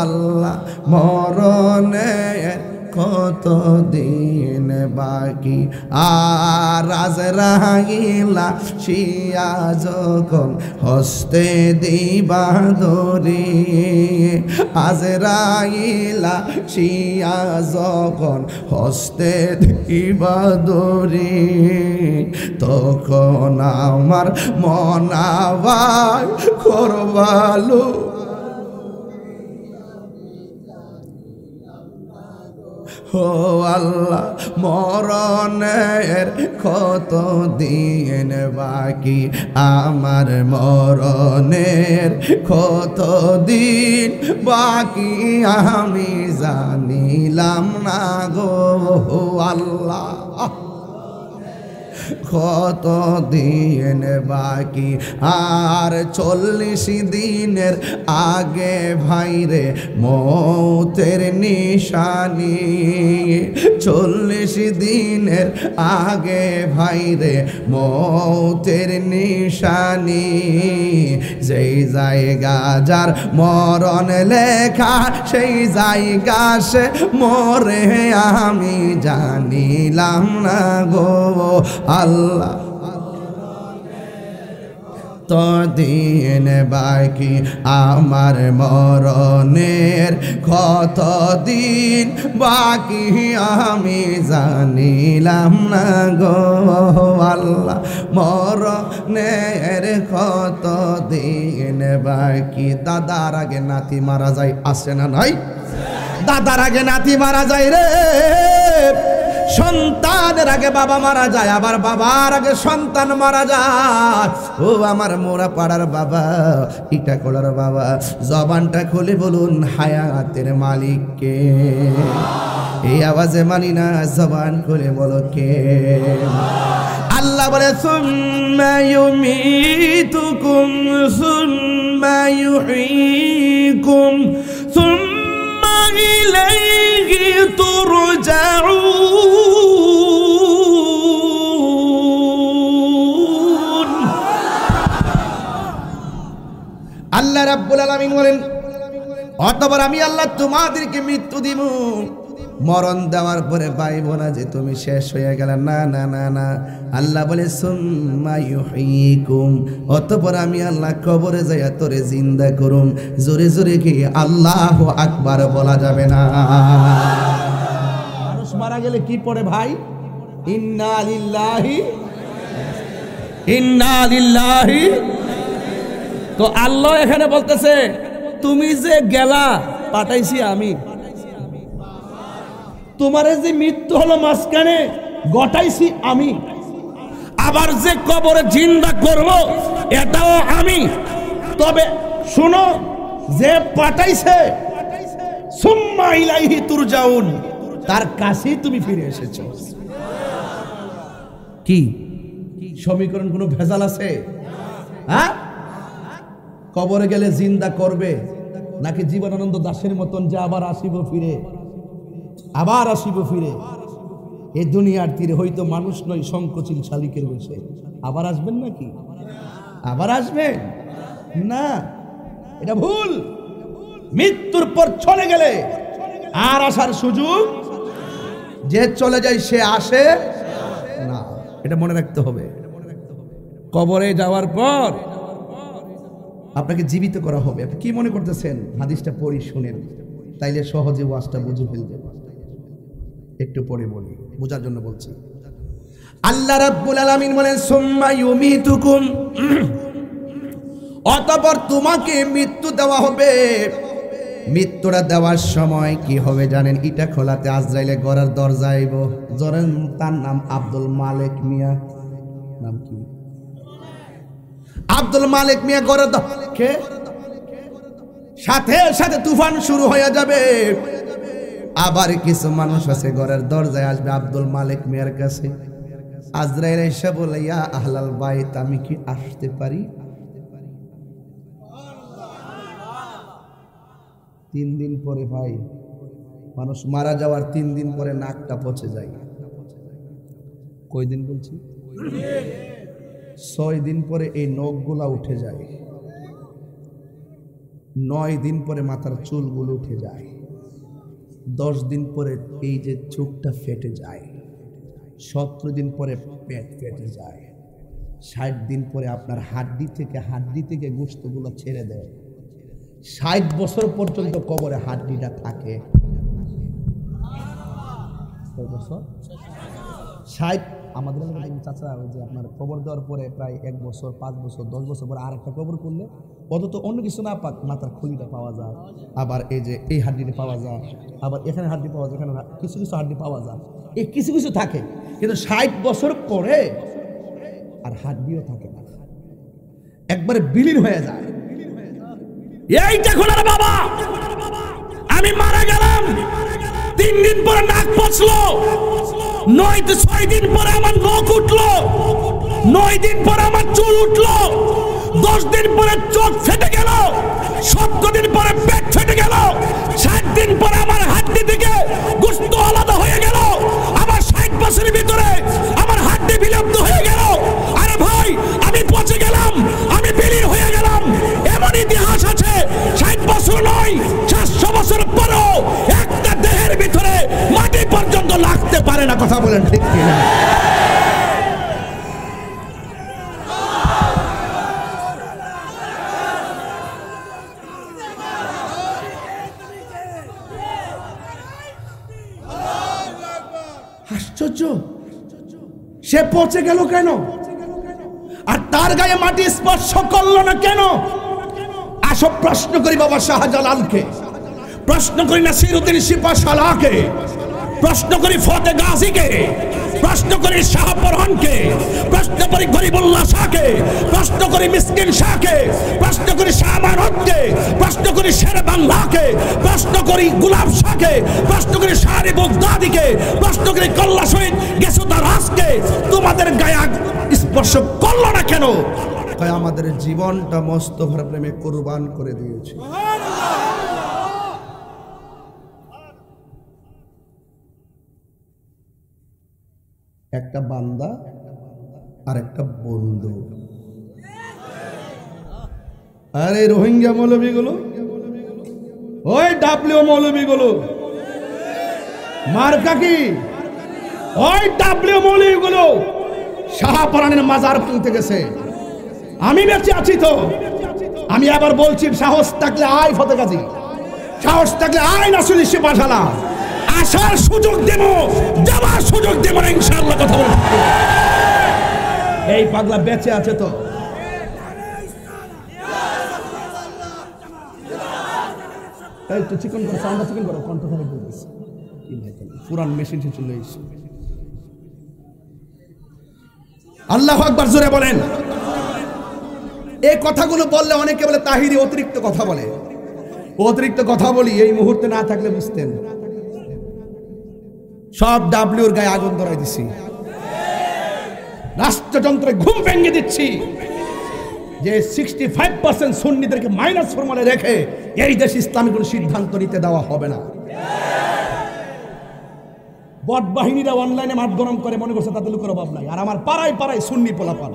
Speaker 1: আল্লাহ, মরণের কতদিন বাকি। আর আজরাইলা শিয়া যখন হস্তে দিবা ধরি, আজরাইলা শিয়া যখন হস্তে দিবা ধরি, তখন আমার মন আবার করবালো, ও আল্লাহ মরণের কতদিন বাকি আমার, মরণের কতদিন বাকি আমি জানিলাম না গো আল্লাহ, কতদিন বাকি। আর 40 দিনের আগে ভাইরে মৌতের নিশানি, 40 দিনের আগে ভাইরে মৌতের নিশানি, যেই জায়গা যার মরণ লেখা সেই জায়গা সে মরে আমি জানিলাম না গো আল্লাহ, কতদিন বাকি আমার, মরণের কতদিন বাকি আমি জানিলাম না গো আল্লাহ, মরণের কতদিন বাকি। দাদার আগে নাতি মারা যায়, আসে না নাই? দাদার আগে নাতি মারা যায় রে, সন্তানের আগে বাবা মারা যায়, আবার বাবার আগে সন্তান মারা যায়। ও আমার মোরা পাড়ার বাবা, ইটাখোলার বাবা, জবানটা খুলে বলুন হায়াতের মালিক কে? এই আওয়াজে মানি না, জবান খুলে বলো কে? আল্লাহ বলে সুম্মা ইউমিতুকুম সুম্মা ইউহয়িকুম সুম্মা ইলাইহি তুরজাউন। আল্লাহ রাব্বুল আলামিন বলেন, অতঃপর আমি আল্লাহ তোমাদেরকে মৃত্যু দিব, মরণ দেওয়ার পরে পাইব না যে তুমি শেষ হয়ে গেলে, না না না না। আল্লাহ বলে সুম্মা ইউহয়িকুম, অতঃপর আমি আল্লাহ কবরে যাইয়া তোরে জিন্দা করুম। জোরে জোরে কি আল্লাহু আকবার বলা যাবে না? মানুষ মারা গেলে কি পড়ে ভাই? ইন্না লিল্লাহি ইন্না লিল্লাহি। তো আল্লাহ এখানে বলতেছে তুমি যে গেলা পাঠাইছি আমি, তোমারে যে মৃত্যু হলো মাঝখানে ঘটাইছি আমি, আবার যে কবরে জিন্দা করব এটাও আমি। তবে শুনো, যে পাঠাইছে সুম্মা ইলাইহি তুরজাউন, তার কাছেই তুমি ফিরে এসেছো। কি সমীকরণ কোনো ভেজাল আছে? হ্যাঁ, কবরে গেলে জিন্দা করবে নাকি জীবনানন্দ দাশের মতন যে আবার আসিব ফিরে, আবার আসিব ফিরে? এই দুনিয়ার তীরে হয়তো মানুষ নয়, সংকোচিল শালিকের বেশে আবার আসবেন নাকি? আবার আসবেন না, এটা ভুল। মৃত্যুর পর চলে গেলে আর আসার সুযোগ, যে চলে যায় সে আসে না, এটা মনে রাখতে হবে। কবরে যাওয়ার পর আপনাকে জীবিত করা হবে। আপনি কি মনে করতেছেন? হাদিসটা পড়ি শুনেন, তাইলে সহজে ওয়াজটা বুঝে ফেলবেন। একটু পরে বলি, বোঝার জন্য বলছি। আল্লাহ রাব্বুল আলামিন বলেন সুম্মা ইউমিতুকুম, অতঃপর তোমাকে মৃত্যু দেওয়া হবে। মৃত্যুটা দেওয়ার সময় কি হবে জানেন? ইটা খোলাতে আজরাইলে ঘরের দরজা আইব। জরেন তার নাম আব্দুল মালিক মিয়া। নাম কি? আব্দুল মালিক মিয়া। ঘরের সাথে সাথে তুফান শুরু হয়ে যাবে। আবার কিছু মানুষ আছে ঘরের দরজায় আসবে আব্দুল মালিক মিয়ার কাছে। আজরাইল এসে বলে, ইয়া আহলাল বাইত, আমি কি আসতে পারি? 3 দিন পরে ভাই, মানুষ মারা যাওয়ার 3 দিন পরে নাকটা পচে যায়। কয় দিন বলছি? 6 দিন পরে এই নখগুলা উঠে যায়। 9 দিন পরে মাথার চুলগুলো উঠে যায়। 10 দিন পরে এই যে চোখটা ফেটে যায়। 17 দিন পরে পেট ফেটে যায়। 60 দিন পরে আপনার হাড্ডি থেকে গোশতগুলো ছেড়ে দেয়। 60 বছর পর্যন্ত কবরে হাড্ডিটা থাকে। 60 আমাদের চাচা ওই যে আপনার কবর দেওয়ার পরে প্রায় 1 বছর, 5 বছর, 10 বছর পরে আর একটা কবর করলে অত অন্য কিছু না পাক, মাথার খুলিটা পাওয়া যায়, আবার এই যে এই হাড্ডিটা পাওয়া যায়, আবার এখানে হাড্ডি পাওয়া যায়, এখানে কিছু কিছু হাড্ডি পাওয়া যায়। এই কিছু কিছু থাকে, কিন্তু 60 বছর পরে আর হাড্ডিও থাকে না, একবারে বিলীন হয়ে যায়। এইটা খোলার বাবা, আমি মারা গেলাম, 3 দিন পরে নাক পচলো, 6 দিন পরে আমার নখ উঠলো, 9 দিন পরে আমার চুল উঠলো, 10 দিন পরে চোখ ফেটে গেল, 17 দিন পরে পেট ফেটে গেল, 60 দিন পরে আমার হাড্ডি থেকে গোশত আলাদা হয়ে গেল, আবার 60 বছরের ভিতরে আমার হাড্ডি বিলুপ্ত হয়ে গেল। আরে ভাই, আমি পচে গেলাম, আমি বিলীন হয়ে গেলাম। এমন ইতিহাস আছে, 60 বছর নয় 400 বছর পরেও একটা দেহের ভিতরে মাটি পর্যন্ত লাগতে পারে না। কথা বলেন ঠিক কিনা? আশ্চর্য, সে পচে গেল কেন? আর তার গায়ে মাটি স্পর্শ করলো না কেন? আসো প্রশ্ন করি বাবা শাহজালালকে, প্রশ্ন করি নাসিরউদ্দিন সিপাহসালাহকে, প্রশ্ন করি ফতে গাজীকে, প্রশ্ন করি শাহপরানকে, প্রশ্ন করি গরিবুল্লাহ শাহকে, প্রশ্ন করি মিসকিন শাহকে, প্রশ্ন করি শাহ আমানতকে, প্রশ্ন করি শের বাংলাকে, প্রশ্ন করি গুলাব শাহকে, প্রশ্ন করি শাহরি বগদাদিকে, প্রশ্ন করি কল্লা শহীদ গেসুদা রাজকে। তোমাদের গায়ে স্পর্শ করলো না কেন? আমাদের জীবনটা মোস্তফার প্রেমে কুরবান করে দিয়েছে। একটা বান্দা আর একটা বন্ধু। আরে রোহিঙ্গা মৌলবী গুলো, ওই ডাবলিউ মৌলবী গুলো, মার্কা কি? ওই ডাবলিউ মৌলবী গুলো শাহপরানের মাজার ভাঙতে গেছে। আমি বেঁচে আছি তো, আমি আবার বলছি, সাহস থাকলে আয় ফতে গাজী, সাহস থাকলে আয় নাসিরউদ্দিন সিপাহসালাহ, আসার সুযোগ দেব, যাওয়ার সুযোগ দেব না ইনশাআল্লাহ। কথা বলুন, এই পাগলা বেঁচে আছে তো। এই তো চিকন করে সাউন্ড চিকন করো, কণ্ঠ খারাপ করে দিচ্ছে কি ভাই, পুরান মেশিন চলে এসেছে। আল্লাহু আকবার, জোরে বলেন। এই কথাগুলো বললে অনেকে বলে তাহিরি অতিরিক্ত কথা বলে। অতিরিক্ত কথা বলি, এই মুহূর্তে না থাকলে বুঝতেন। সব ডাবলিউর গায়ে আগুন ধরাই দিছি। রাষ্ট্রযন্ত্রে ঘুম ভেঙে দিচ্ছি যে 65% সুন্নিদেরকে মাইনাস ফরমালে রেখে এই দেশ ইসলামী কোনো সিদ্ধান্ত নিতে দেওয়া হবে না। বট বাহিনীরা অনলাইনে মাঠ গরম করে মনে করছে তাদের লোকের অভাব নাই, আর আমার পাড়ায় পাড়ায় সুন্নি পোলাপান,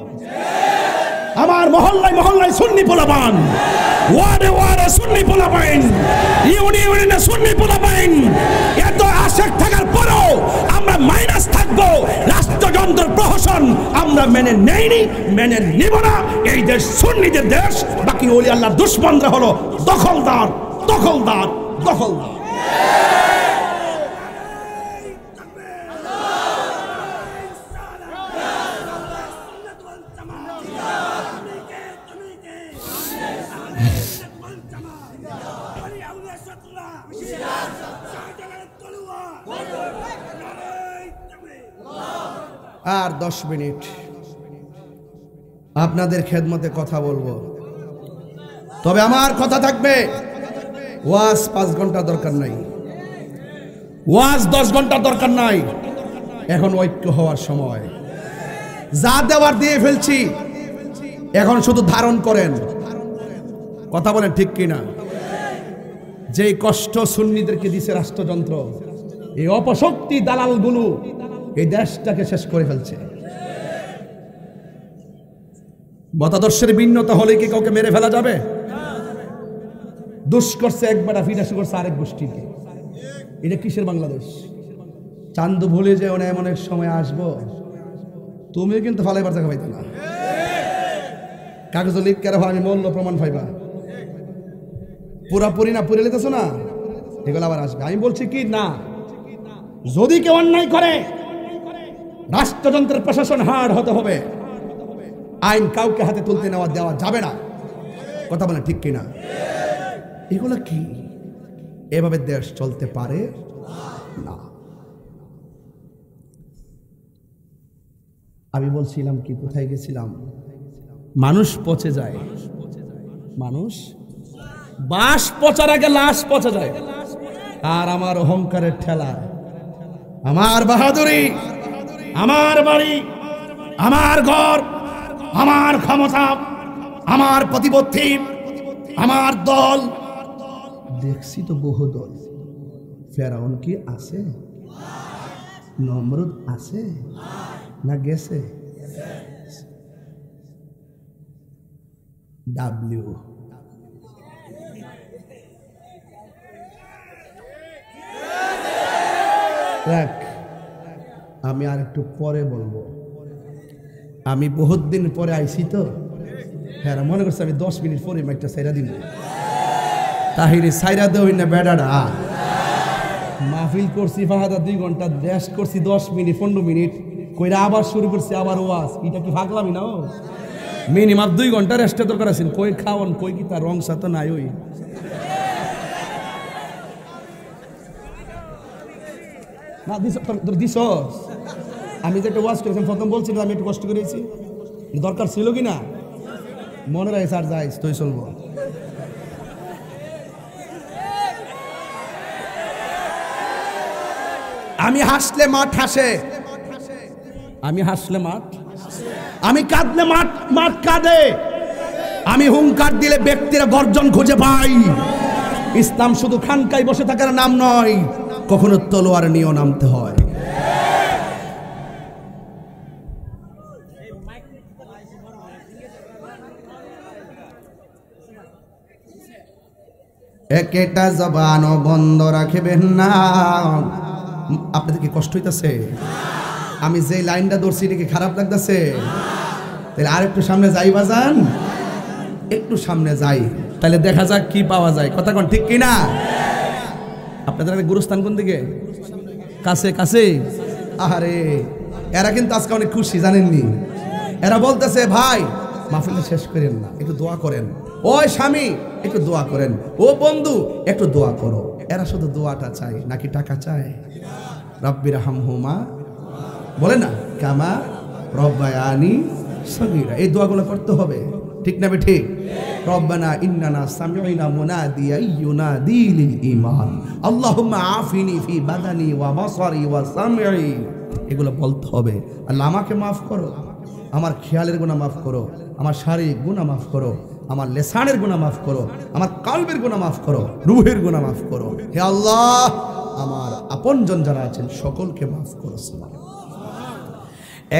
Speaker 1: আমার মহল্লায় মহল্লায় সুন্নি পোলাপান, ওয়ার্ডে ওয়ার্ডে সুন্নি পোলাপান, ইউনিয়নে সুন্নি পোলাপান। এত আশেক থাকার পরেও আমরা মাইনাস থাকবো। রাষ্ট্রযন্ত্র প্রহসন আমরা মেনে নেইনি, মেনে নিব না। এই দেশ সুন্নিদের দেশ, বাকি ওলি আল্লাহর দুশমনরা হলো দখলদার দখলদার দখলদার। আর 10 মিনিট আপনাদের খেদমতে কথা বলবো, তবে আমার কথা থাকবে ওয়াজ 5 ঘন্টা দরকার নাই, ওয়াজ 10 ঘন্টা দরকার নাই। এখন ঐক্য হওয়ার সময়, যা দেওয়ার দিয়ে ফেলছি, এখন শুধু ধারণ করেন। কথা বলেন ঠিক কিনা? যেই কষ্ট সুন্নিদেরকে দিছে রাষ্ট্রযন্ত্র, এই অপশক্তি দালালগুলো এই দেশটাকে শেষ করে ফেলছে। মতাদর্শের ভিন্নতা হলে কি কাউকে মেরে ফেলা যাবে? দুষ করছে একবার, ফিরাসি করছে আরেক গোষ্ঠীকে। এটা কিসের বাংলাদেশ? চান্দু ভুলে যে এমন এক সময় আসবো, তুমিও কিন্তু ফালাইবার জায়গা পাইতে না। কাগজ লিখ কেন আমি মূল্য প্রমাণ পাইবা, পুরাপুরি না পুরে লিতেছো না, এগুলো আবার আসবে। আমি বলছি কি না, যদি কেউ অন্যায় করে রাষ্ট্রযন্ত্রের প্রশাসন হার্ড হতে হবে। আইন কাউকে হাতে তুলতে নেওয়া দেওয়া যাবে না। কথা বলে ঠিক কিনা? এগুলো কি? এভাবে দেশ চলতে পারে না। আমি বলছিলাম কি, কোথায় গেছিলাম? মানুষ পচে যায়, মানুষ বাস পচার আগে লাশ পচে যায়। আর আমার অহংকারের ঠেলা, আমার বাহাদুরি, আমার বাড়ি, আমার ঘর, আমার ক্ষমতা, আমার প্রতিপত্তি, আমার দল, দেখছি তো বহু দল। ফেরাউন কি আছে? নমরুদ আছে না গেছে? ডাব্লিউ দেখ, আমি আর একটু পরে বলবো। আমি বহুত দিন পরে আইছি তো, হ্যাঁ মনে করছি আমি 10 মিনিট পরে মাইকটা সাইরা দিব। তাহিরে সাইরা দেওই না বেড়াটা। মাহফিল করছি ফাহাদা 2 ঘন্টা, দেশ করছি 10 মিনিট 15 মিনিট, কইরা আবার শুরু করছি আবার ওয়াজ। এটা কি ভাগলামি না? মিনিমাম 2 ঘন্টা রেস্টে দরকার আছে। কই খাওয়ান, কই কি তার রং সাথে নাই। ওই না দিস তোর দিস, আমি যে একটা ওয়াজ করেছিলাম প্রথম বলছিলাম আমি একটু কষ্ট করেছি, দরকার ছিল কি না? মনে রাখিস আর যাইস তুই চলবো। আমি হাসলে মাঠ হাসে, আমি হাসলে মাঠ, আমি কাঁদলে মাঠ মাঠ কাঁদে, আমি হুঙ্কার দিলে ব্যক্তিরা গর্জন খুঁজে পাই। ইসলাম শুধু খানকায় বসে থাকার নাম নয়, কখনো তলোয়ার নিয়েও নামতে হয়। একটা জবানও বন্ধ রাখবেন না। আপনাদের কি কষ্ট হইতেছে? আমি যে লাইনটা ধরছি এটা কি খারাপ লাগতেছে? তাহলে আর একটু সামনে যাই বাজান, একটু সামনে যাই, তাহলে দেখা যাক কি পাওয়া যায়। কথা কোন ঠিক কিনা? আপনাদের গুরুস্থান কোন দিকে? কাছে কাছে। আরে এরা কিন্তু আজকে অনেক খুশি, জানেননি? এরা বলতেছে ভাই মাহফিলটা শেষ করেন না, একটু দোয়া করেন। ওই স্বামী একটু দোয়া করেন, ও বন্ধু একটু দোয়া করো। এরা শুধু দোয়াটা চায় নাকি টাকা চায়? রব্বির হামহুমা বলে না, কামা রব্বায়ানি সগীরা, এই দোয়াগুলো করতে হবে। ঠিক না ঠিক? রব্বানা ইন্নানা সামি'না মুনাদিয়া ইউনাদি লিল ঈমান আল্লাহুম্মা আফিনি ফি বাদানি ওয়া বাসারি ওয়া সামঈ, এগুলো বলতে হবে। আল্লাহ আমাকে মাফ করো, আমার খেয়ালের গুনাহ মাফ করো, আমার শারীরিক গুনাহ মাফ করো, আমার লেসানের গুনাহ মাফ করো, আমার কলবের গুনাহ মাফ করো, রূহের গুনাহ মাফ করো। হে আল্লাহ, আমার আপনজন যারা আছেন সকলকে মাফ করো।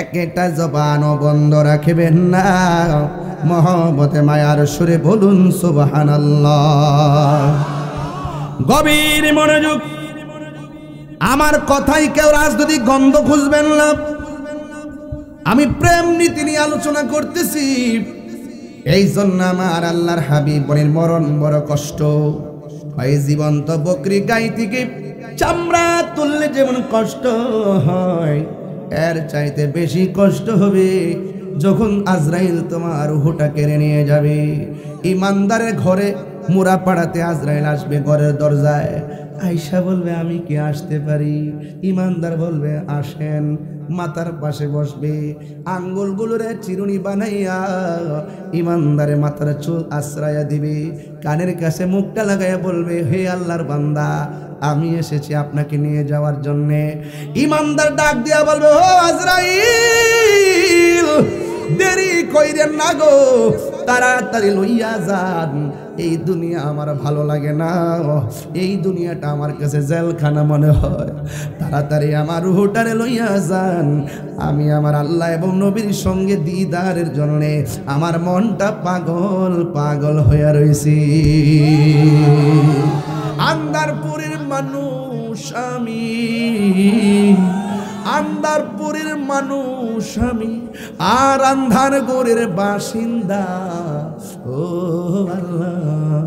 Speaker 1: একটা জবানও বন্ধ রাখবেন না, মহব্বতে মায়ার সুরে বলুন সুবহানাল্লাহ। গভীর মনোযোগ, আমার কথাই কেউ রাজনৈতিক গন্ধ খুঁজবেন না। আমি প্রেম নীতি নিয়ে আলোচনা করতেছি, এই জন্য আমার আল্লাহর হাবিব বলেন মরণ বড় কষ্ট। এই জীবন্ত বকরি গাই থেকে চামড়া তুললে যেমন কষ্ট হয়, এর চাইতে বেশি কষ্ট হবে যখন আজরাইল তোমার রূহটা কেড়ে নিয়ে যাবে। ইমানদারের ঘরে মুরা পাড়াতে আজরাইল আসবে ঘরের দরজায়, আয়েশা বলবে আমি কি আসতে পারি? ইমানদার বলবে আসেন। মাথার পাশে বসবে, আঙ্গুলগুলোরে চিরুনি বানাইয়া ইমানদারে মাথার চুল আশ্রয়া দিবে, কানের কাছে মুখটা লাগাইয়া বলবে হে আল্লাহর বান্দা, আমি এসেছি আপনাকে নিয়ে যাওয়ার জন্যে। ইমানদার ডাক দিয়া বলবে ও আজরাইল, দেরি কইরেন না গো, তাড়াতাড়ি লইয়া যান, এই দুনিয়া আমার ভালো লাগে না, এই দুনিয়াটা আমার কাছে জেলখানা মনে হয়, তাড়াতাড়ি আমার রূহটারে লইয়া যান, আমি আমার আল্লাহ এবং নবীর সঙ্গে দিদারের জন্যে আমার মনটা পাগল পাগল হইয়া রয়েছি। আন্দারপুরের মানুষ আমি, আন্দারপুরের মানুষ আমি, আর আন্ধারগড়ের বাসিন্দা। ও আল্লাহ,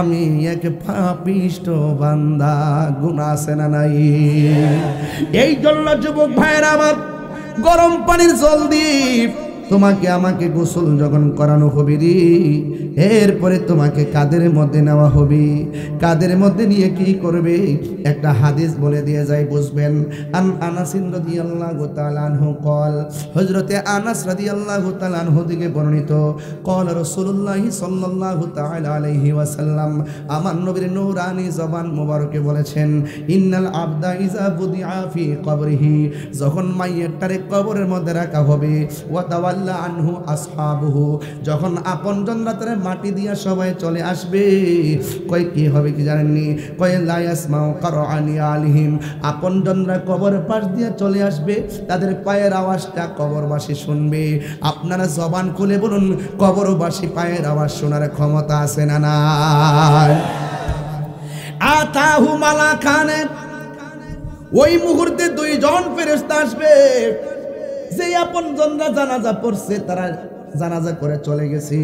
Speaker 1: আমি এক পাপিষ্ট বান্দা, গুনাহ আছে না নাই? এই জন্য যুবক ভাইরা আমার, গরম পানির জল দিয়ে তোমাকে আমাকে গোসল যখন করানো হবে রে, এরপরে তোমাকে কাদের মধ্যে নেওয়া হবে, কাদের মধ্যে নিয়ে কি করবে একটা হাদিস বলে দিয়ে যায়, বুঝবেন। আনাস রাদিয়াল্লাহু তাআলা আনহু قال, হযরতে আনাস রাদিয়াল্লাহু তাআলা আনহু থেকে বর্ণিত, قال রাসূলুল্লাহ সাল্লাল্লাহু তাআলা আলাইহি ওয়াসাল্লাম, আমার নবীর নূরানি জবান মোবারকে বলেছেন, ইন্নাল আবদা ইযা বুদিআ ফি কবরিহি, যখন মাইয়াতটারে কবরের মধ্যে রাখা হবে, ওয়া তাওয়াল্লা আনহু আসহাবুহু, যখন আপনজনরা তারে মাটি দিয়া সবাই চলে আসবে, কয় কি হবে কি জানেননি? কয় লা ইয়াসমাউ কারআনি আলিহিম, আপনজনরা কবরের পাশ দিয়ে চলে আসবে, তাদের পায়ের আওয়াজটা কবরবাসী শুনবে। আপনারা জবান খুলে বলুন, কবরবাসী পায়ের আওয়াজ শোনার ক্ষমতা আছে না নাই? আতাহু মালাকানে, ওই মুহূর্তে দুইজন ফেরেশতা আসবে, যে আপনজনরা জানাজা পড়ছে তারা জানাজা করে চলে গেছে,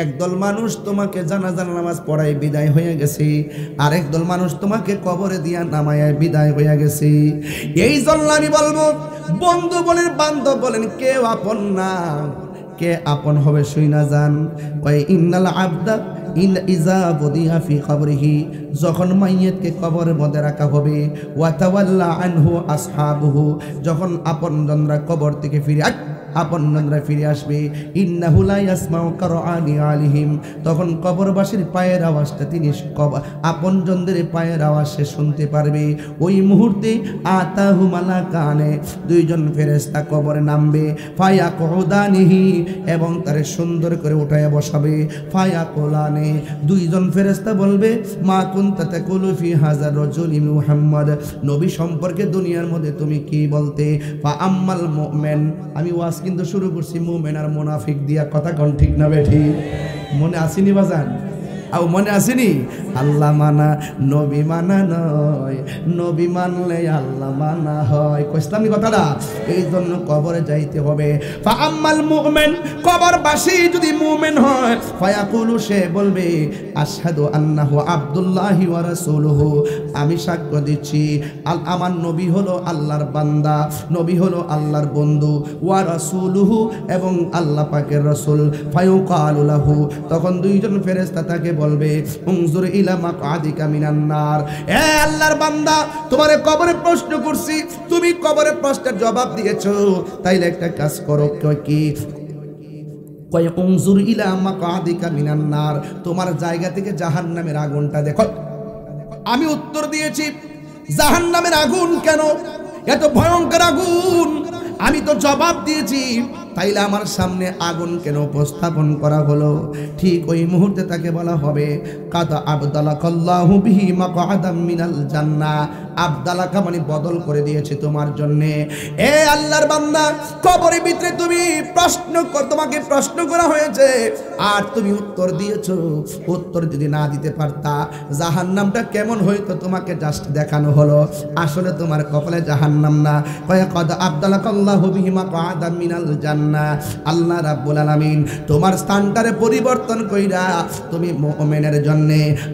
Speaker 1: একদল মানুষ তোমাকে জানাজার নামাজ পড়ায় বিদায় হয়ে গেছে, আরেক দল মানুষ তোমাকে কবরে দিয়া নামায় বিদায় হয়ে গেছে। এই জন্য আমি বলবো, বন্ধু বলেন বান্ধব বলেন, কেউ আপন না, কে আপন হবে শুই না যান। কয় ইন্নাল আবদা ইযা বুদিআ ফি কবরিহি, যখন মাইয়াতকে কবরের মধ্যে রাখা হবে, ওয়া তাওয়াল্লা আনহু আসহাবুহু, যখন আপনজনরা কবর থেকে আপনজনরা ফিরে আসবে, ইন্নাহু লা ইয়াসমাউ কারআনি আলিহিম, তখন কবরবাসীর পায়ের আওয়াজটা তিনি আপনজনদের পায়ের আওয়াজ সে শুনতে পারবে। ওই মুহূর্তে আতাহু মালাকানে, দুইজন ফেরেশতা কবরে নামবে, ফায়াকুদানিহি, এবং তারে সুন্দর করে উঠায় বসাবে, ফায়াকুলানে, দুইজন ফেরেশতা বলবে, মা কুনতা তাকুলু ফি হাযা রাজুলি মুহাম্মদ, নবী সম্পর্কে দুনিয়ার মধ্যে তুমি কি বলতে? ফা আম্মাল মুমিন, আমি ওয়াজ কিন্তু শুরু করছি মুমিন আর মুনাফিক দিয়া, কথা কোন ঠিক না বেঠি? মনে আসেনি বাজান? আও মনে আসেনি? আল্লাহ মানা নবী মানা নয়, নবী মানলে আল্লাহ মানা হয়। কইসলামনি কথাটা? এই জন্য কবরে যাইতে হবে। ফা আম্মাল মুমিন, কবরবাসী যদি মুমিন হয়, ফায়াকুলু, সে বলবে, আশহাদু আন্নাহু আব্দুল্লাহি ওয়া রাসূলুহু, আমি সাক্ষ্য দিচ্ছি আমার নবী হলো আল্লাহর বান্দা, নবী হলো আল্লাহর বন্ধু, ওয়া রাসূলুহু, এবং আল্লাহ পাকের রাসূল। ফায়ুকালু লাহু, তখন দুইজন ফেরেশতা তাকে বলবে, উনজুর ইলা মাকআদিকা মিনান নার, এ আল্লাহর বান্দা, তোমারে কবরে প্রশ্ন করছি, তুমি কবরে প্রশ্নের জবাব দিয়েছো, তাইলে একটা কাজ করো। কি কয়? উনজুর ইলা মাকআদিকা মিনান নার, তোমার জায়গা থেকে জাহান্নামের আগুনটা দেখো। আমি উত্তর দিয়েছি, জাহান্নামের আগুন কেন? এত ভয়ঙ্কর আগুন, আমি তো জবাব দিয়েছি, তাইলে আমার সামনে আগুন কেন উপস্থাপন করা হলো? ঠিক ওই মুহূর্তে তাকে বলা হবে কাদ আবদালাকাল্লাহু বিহি মাকআদাম মিনাল জান্নাহ, আবদালাকা মানে বদল করে দিয়েছে তোমার জন্য। এ আল্লাহর বান্দা, কবরের ভিতরে তুমি তোমাকে প্রশ্ন করা হয়েছে আর তুমি উত্তর দিয়েছো। উত্তর যদি না দিতে পারতা জাহান্নামটা কেমন হইতো তোমাকে জাস্ট দেখানো হলো। আসলে তোমার কপালে জাহান্নাম না, কাদ আবদালাকাল্লাহু বিহি মাকআদাম মিনাল জান্নাহ। আল্লাহ রাব্বুল আলামিন তোমার স্থানটারে পরিবর্তন কইরা তুমি মুমিনের জন্য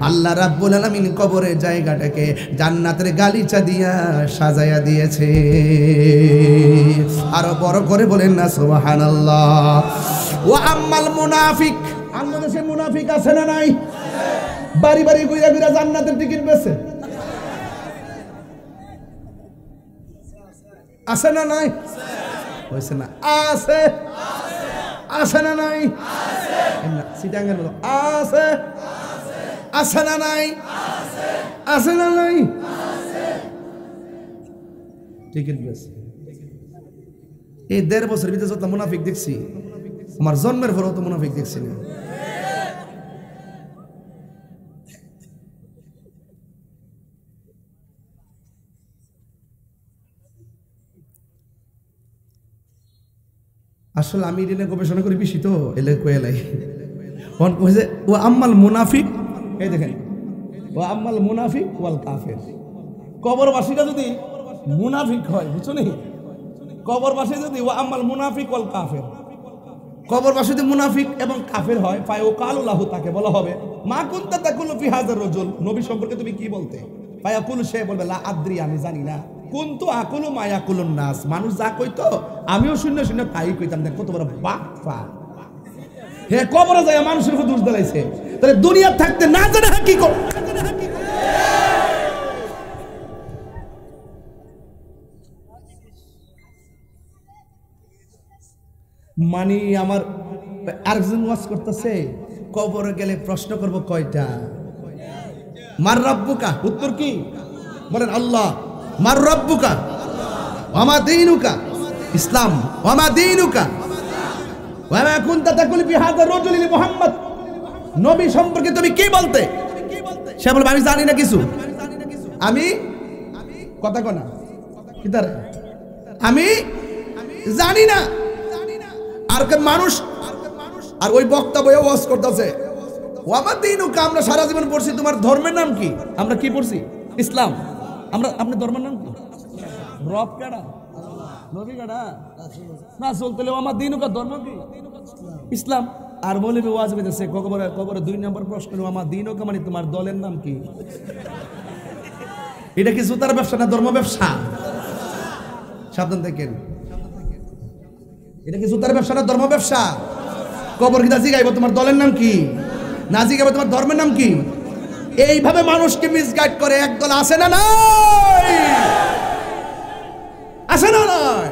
Speaker 1: আল্লাহ রাব্বুল আলামিন কবরে জায়গাটাকে জান্নাতের গালিচা দিয়া সাজায়া দিয়েছে। আরো বড় করে বলেন না সুবহানাল্লাহ। ওয়া আম্মাল মুনাফিক, আমাদের দেশে মুনাফিক আছে না নাই? বাড়ি বাড়ি ঘুরে ঘুরে জান্নাতের টিকিট বেচে, আছে না নাই? হইছে না? আছে, আছে না নাই? সিটাঙ্গের বলো আছে, আছে না নাই? আছে না নাই? টিকিট বেচে। এই ১.৫ বছর ভিতরে যত মুনাফিক দেখছি, আমার জন্মের পরেও তো মুনাফিক দেখছি না। আসলে আমি এটা গবেষণা করি বেশি তো এলে কয়েলাই ও আম্মাল মুনাফিক, এই দেখেন ও আম্মাল মুনাফিক ওয়াল কাফের। কবরবাসীরা যদি মুনাফিক হয়, বুঝছো নি? কবরবাসী যদি ও আম্মাল মুনাফিক ওয়াল কাফের, কবরবাসী যদি মুনাফিক এবং কাফের হয়, ফায় ও কালুল্লাহু, তাকে বলা হবে মা কুনতা তাকুলু ফি হাযার রাজুল, নবী সম্পর্কে তুমি কি বলতে? ফায়াকুল, সে বলবে লা আদ্রি, আমি জানি না। কুনতু আকুলু মা ইয়াকুলুন নাস, মানুষ যা কইতো আমিও শূন্য শূন্য তাই কইতাম। দেখ কত বড় বাকফা। হে কবরে যায় মানুষের উপর দোষ দিলাইছে, তাহলে দুনিয়া থাকতে না জানে হাকিকত। মানি আমার আরেকজন ওয়াজ করতেছে, কবরে গেলে প্রশ্ন করব কয়টা? মার রাব্বুকা, উত্তর কি বলেন? আল্লাহ। মার রাব্বুকা, ওয়ামা দীনুকা, ইসলাম। ওয়ামা দীনুকা, ওয়ামা কুনতা তাকুল বিহাদা রাজুল মুহাম্মদ, নবী সম্পর্কে তুমি কি বলতে? সে বলবে আমি জানি না কিছু, আমি কথা কনা কি তার, আমি জানি না। আর মানুষ আর ওই বক্তা বইয়ে ওয়াজ করতেছে ওয়ামা দীনুকা, আমরা সারা জীবন পড়ছি তোমার ধর্মের নাম কি? আমরা কি পড়ছি? ইসলাম। আমরা আপনি ধর্মের নাম কি? রব কাটা, নবী কাটা, রাসূল। তাহলে আমার দীনুকা ধর্ম কি? ইসলাম। আর মৌলবি ওয়াজ হইতেছে কবরে ২ নম্বর প্রশ্ন, আমার দীনুকা মানে তোমার দলের নাম কি? এটা কি জুতার ব্যবসা না ধর্ম ব্যবসা? সাবধান থাকেন, এটা কি জুতার ব্যবসা না ধর্ম ব্যবসা? কবর কি জিগাইব তোমার দলের নাম কি, না জিগাইব তোমার ধর্মের নাম কি? এইভাবে মানুষকে মিসগাইড করে একদল আছে না নাই? আছে না নাই?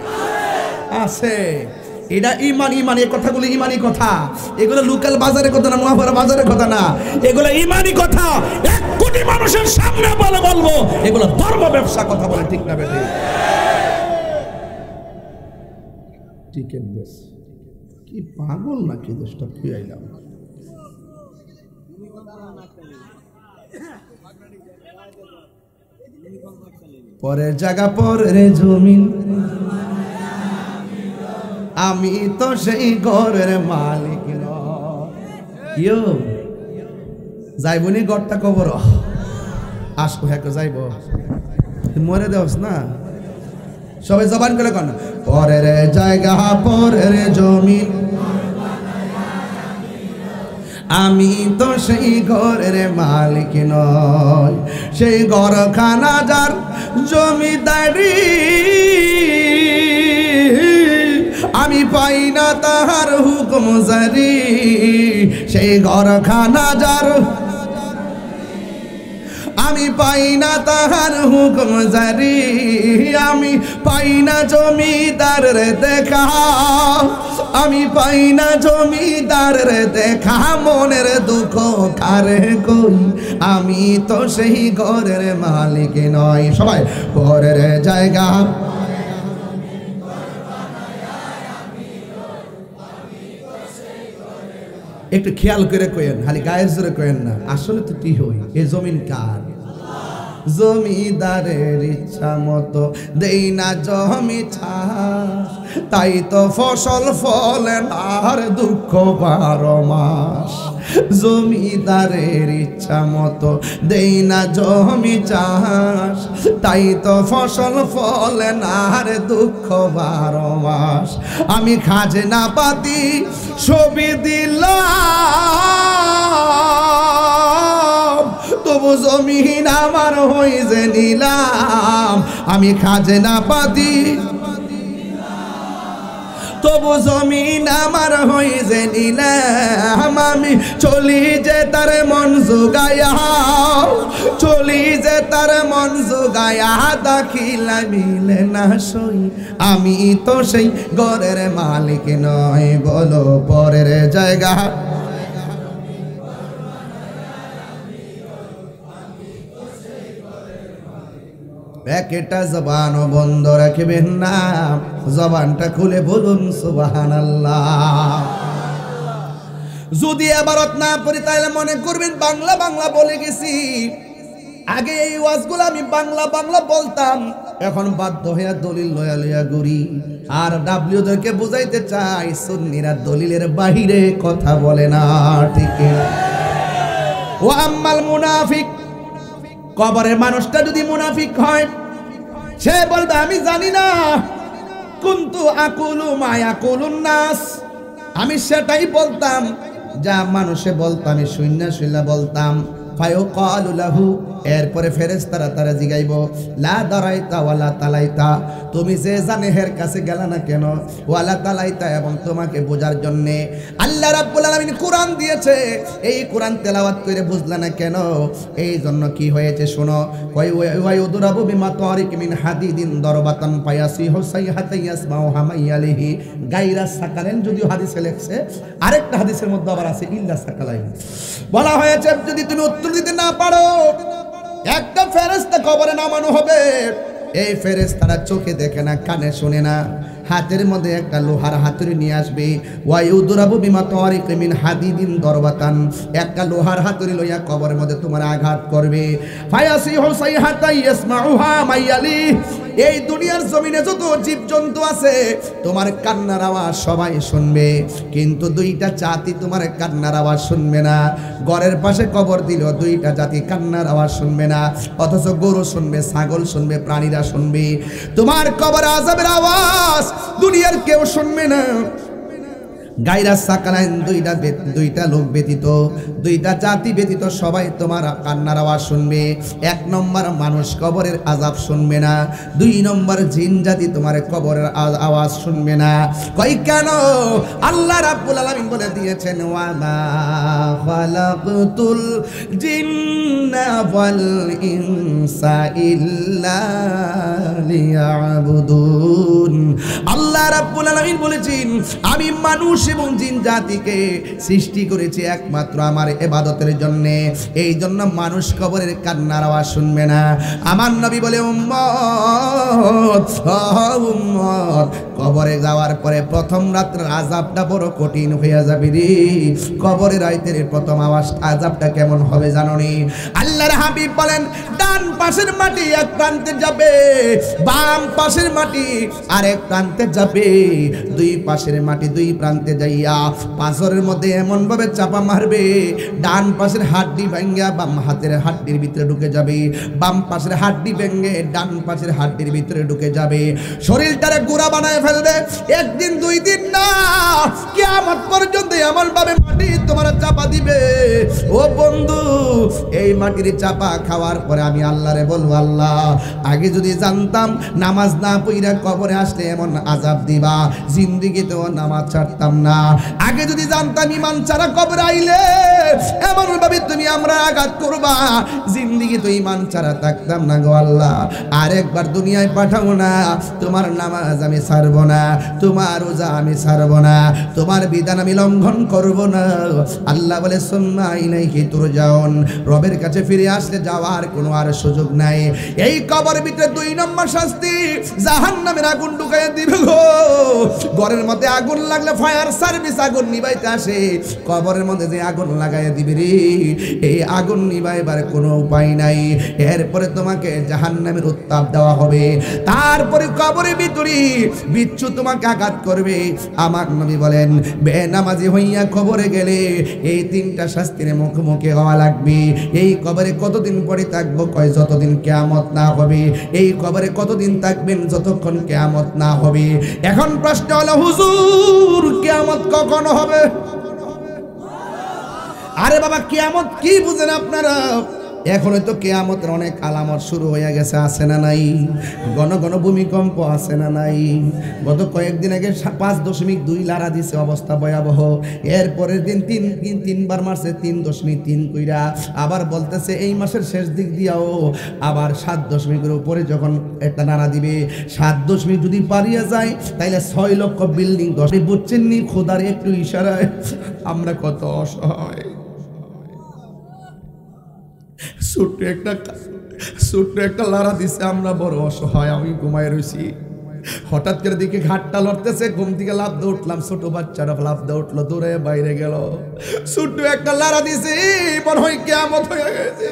Speaker 1: আছে। এটা ইমান, ইমান, এই কথাগুলো ইমানি কথা। এগুলো লোকাল বাজারের কথা না, মহাপাড়া বাজারের কথা না, এগুলো ইমানি কথা। ১ কোটি মানুষের সামনে বলবো এগুলো ধর্ম ব্যবসা কথা বলে, ঠিক না বেঠিক? টিকেট বেশ কি পাগল নাকি দেশটা খুঁয়াইলাম। পরের জায়গা পরের জমিন, আমি তো সেই ঘরের মালিক নই। যাইবনি গড়টা কবর, আসবো হ্যাঁ যাইব, মরে দেওস না। সবাই জবান করে কন, পরের জায়গা পরের জমিন, আমি তো সেই ঘরের মালিক নই। সেই ঘরখানা যার জমিদারি, আমি পাই না তাহার হুকুম জারি। সেই ঘরখানা যার আমি পাই না তাহার হুকুম জারি, আমি পাই না জমিদারের দেখা, আমি পাই না জমিদারের দেখা, মনের দুঃখ কারে কই, আমি তো সেই ঘরের মালিক নয়। সবাই ঘরের জায়গা একটু খেয়াল করে কয়েন, খালি গায়ের জোরে কয়েন না, আসলে তো কি হই, এ জমিন কার? জমিদারের ইচ্ছা মতো দেই না জমি চাষ, তাই তো ফসল ফলে আর দুঃখ 12 মাস। জমিদারের ইচ্ছা মতো দেই না জমি চাষ, তাই তো ফসল ফলে আর দুঃখ 12 মাস। আমি খাজনা পাতি ছবি দিলাম, তবু জমিন আমার হই যে নিলাম। আমি খাজনা পাতি তবু জমিন আমার হই যে নিলাম। আমি চলি যে তার মন জোগায়া, চলি যে তার মন জোগায়া, দাখিলা মিলে না সই, আমি তো সেই ঘরের মালিক নয়। বলো পরের জায়গা একটা জবান বন্ধ রাখবেন না, জবানটা খুলে বলুন সুবহানাল্লাহ। যদি আবারত না পড়ি তাহলে মনে করবেন বাংলা বাংলা বলে গেছি। আগে এই ওয়াজগুলো আমি বাংলা বাংলা বলতাম, এখন বাধ্য হইয়া দলিল লয়া লয়া ঘুরি। আর ডাব্লিউদেরকে বুঝাইতে চাই, সুন্নিরা দলিলের বাহিরে কথা বলে না, ঠিক না? ওয়া আম্মাল মুনাফিক, কবরের মানুষটা যদি মুনাফিক হয়, সে বলবে আমি জানি না, কুনতু আকুলু মা ইয়াকুলুন নাস, আমি সেটাই বলতাম যা মানুষে বলতাম, আমি শুইনা বলতাম। ফায়ুকালু লাহু, এরপরে ফেরেশতারা তারা জিগাইব, লা দারাইতা ওয়ালা তালাইতা, তুমি যে জানে হের কাছে গেলা না কেন, ওয়ালা তালাইতা, এবং তোমাকে বোঝার জন্য আল্লাহ রাব্বুল আলামিন কোরআন দিয়েছে, এই কোরআন তেলাওয়াত করে বুঝলা না কেন? এই জন্য কি হয়েছে শোনো, ওয়ায়ুদরাবু বিমা তারিক মিন হাদিদিন দরবাতান ফায়াসিহু সাইহাতা ইয়াসমাউ হামাইয়ালিহি গায়রা সাকালেন, যদিও হাদিসে লেখছে, আরেকটা হাদিসের মধ্যে আবার আছে ইল্লা সাকালাইন, বলা হয়েছে যদি তুমি উত্তর দিতে না পারো, একটা ফেরেশতা কবরে নামানো হবে। এই ফেরেশতারা চোখে দেখে না, কানে শুনে না, হাতের মধ্যে একটা লোহার হাতুড়ি নিয়ে আসবে। ওয়ায়ুদরাবু বিমা তারিক মিন হাদিদিন দরবাতান, একটা লোহার হাতুড়ি লইয়া কবরের মধ্যে তোমার আঘাত করবে। ফায়াসিহু সাইহাতা ইয়াসমাউহা মাইয়ালি, এই দুনিয়ার জমিনে যত জীবজন্তু আছে তোমার কান্নার আওয়াজ সবাই শুনবে, কিন্তু দুইটা জাতি তোমার কান্নার আওয়াজ শুনবে না। ঘরের পাশে কবর দিল, দুইটা জাতি কান্নার আওয়াজ শুনবে না, অথচ গরু শুনবে, ছাগল শুনবে, প্রাণীরা শুনবে। তোমার কবর আযাবের আওয়াজ দুনিয়ার কেউ শুনবে না। গায়রা সাকালাইন, দুইটা লোক ব্যতীত, দুইটা জাতি ব্যতীত সবাই তোমার কান্নার আওয়াজ শুনবে। 1 নম্বর মানুষ কবরের আযাব শুনবে না, 2 নম্বর জিন জাতি তোমার কবরের আওয়াজ শুনবে না। কই কেন? আল্লাহ রাব্বুল আলামিন বলে দিয়েছেন, ওয়া মা খালাকতুল জিন্না ওয়াল ইনসা ইল্লা লিয়াবুদুন। আল্লাহ রাব্বুল আলামিন বলেছেন, আমি মানুষ এবং জিন জাতিকে সৃষ্টি করেছি একমাত্র আমার ইবাদতের জন্য। এই জন্য মানুষ কবরের কান্নার আওয়াজ শুনবে না। আমার নবী বলে, উম্মত উম্মত, কবরে যাওয়ার পরে প্রথম রাতের আযাবটা বড় কঠিন হয়ে যাবে রে। কবরের রাতের প্রথম আযাবটা কেমন হবে জানো নি? আল্লাহর হাবিব বলেন, ডান পাশের মাটি এক প্রান্তে যাবে, বাম পাশের মাটি আরেক প্রান্তে যাবে, দুই পাশের মাটি দুই প্রান্তে যাইয়া পাথরের মধ্যে এমন ভাবে চাপা মারবে, ডান পাশের হাড্ডি ভেঙে বাম হাতের হাড্ডির ভিতরে ঢুকে যাবে, বাম পাশের হাড্ডি ভেঙে ডান পাশের হাড্ডির ভিতরে ঢুকে যাবে, শরীরটারে গুঁড়া বানায় ফেলবে। ফেলবে, একদিন দুই দিন না, কিয়ামত পর্যন্ত এমন ভাবে মাটি তোমার চাপা দিবে। ও বন্ধু, এই মাটির চাপা খাওয়ার পরে আমি আল্লাহরে বলবো, আল্লাহ আগে যদি জানতাম নামাজ না পড়া কবরে আসলে এমন আযাব দিবা, জিন্দেগিতেও নামাজ ছাড়তাম না। আগে যদি জানতাম ঈমান ছাড়া কবরে আইলে এমন ভাবে তুমি আমরা আঘাত করবা, জিন্দেগিতে ঈমান ছাড়া থাকতাম না গো আল্লাহ। আরেকবার দুনিয়ায় পাঠাও না, তোমার নামাজ আমি ছাড়ব না, তোমার রোজা আমি ছাড়ব না, তোমার বিধান আমি লঙ্ঘন করব না। আল্লাহ বলে সুম্মা ইলাইহি তুরজাউন, রবের কাছে ফিরে আসলে যাওয়ার কোনো আর সুযোগ নাই। এই কবর ভিতরে 2 নম্বর শাস্তি, জাহান্নামের আগুন ঢুকাইয়া দিবে গো। ঘরের মধ্যে আগুন লাগলে ফায়ার সার্ভিস আগুন নিভাইতে আসে, কবরের মধ্যে যে আগুন লাগাইয়া দিবে রে, এই আগুন নিভাইবার কোনো উপায় নাই। এরপরে তোমাকে জাহান্নামের উত্তাপ দেওয়া হবে, তারপরে কবরের ভিতরে বিচ্ছু তোমাকে আঘাত করবে। আমার নবী বলেন, বেনামাজি হইয়া কবরে গেলে এই 3টা শাস্তির মুখোমুখি হওয়া লাগবে। এই কবরে কতদিন পরে থাকবো? কয় যতদিন কিয়ামত না হবে। এই কবরে কতদিন থাকবেন? যতক্ষণ কিয়ামত না হবে। এখন প্রশ্ন হলো, হুজুর কিয়ামত কখন হবে? আরে বাবা, কিয়ামত কি বুঝেন আপনারা? এখন তো কিয়ামতের অনেক আলামত শুরু হয়ে গেছে, আছে না নাই? ঘন ঘন ভূমিকম্প আছে না নাই? গত কয়েকদিন আগে 5.2 লারা দিছে, অবস্থা ভয়াবহ। এরপরের দিন 3বার মারছে 3.3 কইরা, আবার বলতেছে এই মাসের শেষ দিক দিয়াও আবার 7.0 উপরে যখন একটা নাড়া দিবে, 7.0 যদি পারিয়া যায় তাইলে 6 লক্ষ বিল্ডিং 10। বুঝছেন নি খোদার একটু ইশারায় আমরা কত অসহায়। ছোট্ট একটা লারা দিছে, আমরা বড় অসহায়। আমি ঘুমায় রয়েছি, হঠাৎ করে দিকে ঘাটটা লড়তেছে, ঘুম থেকে লাফ দিয়ে উঠলাম, ছোট বাচ্চারা লাফ দিয়ে উঠলো, দৌড়ে বাইরে গেল। ছোট্ট একটা লারা দিছে, মনে হয় কিয়ামত হয়ে গেছে।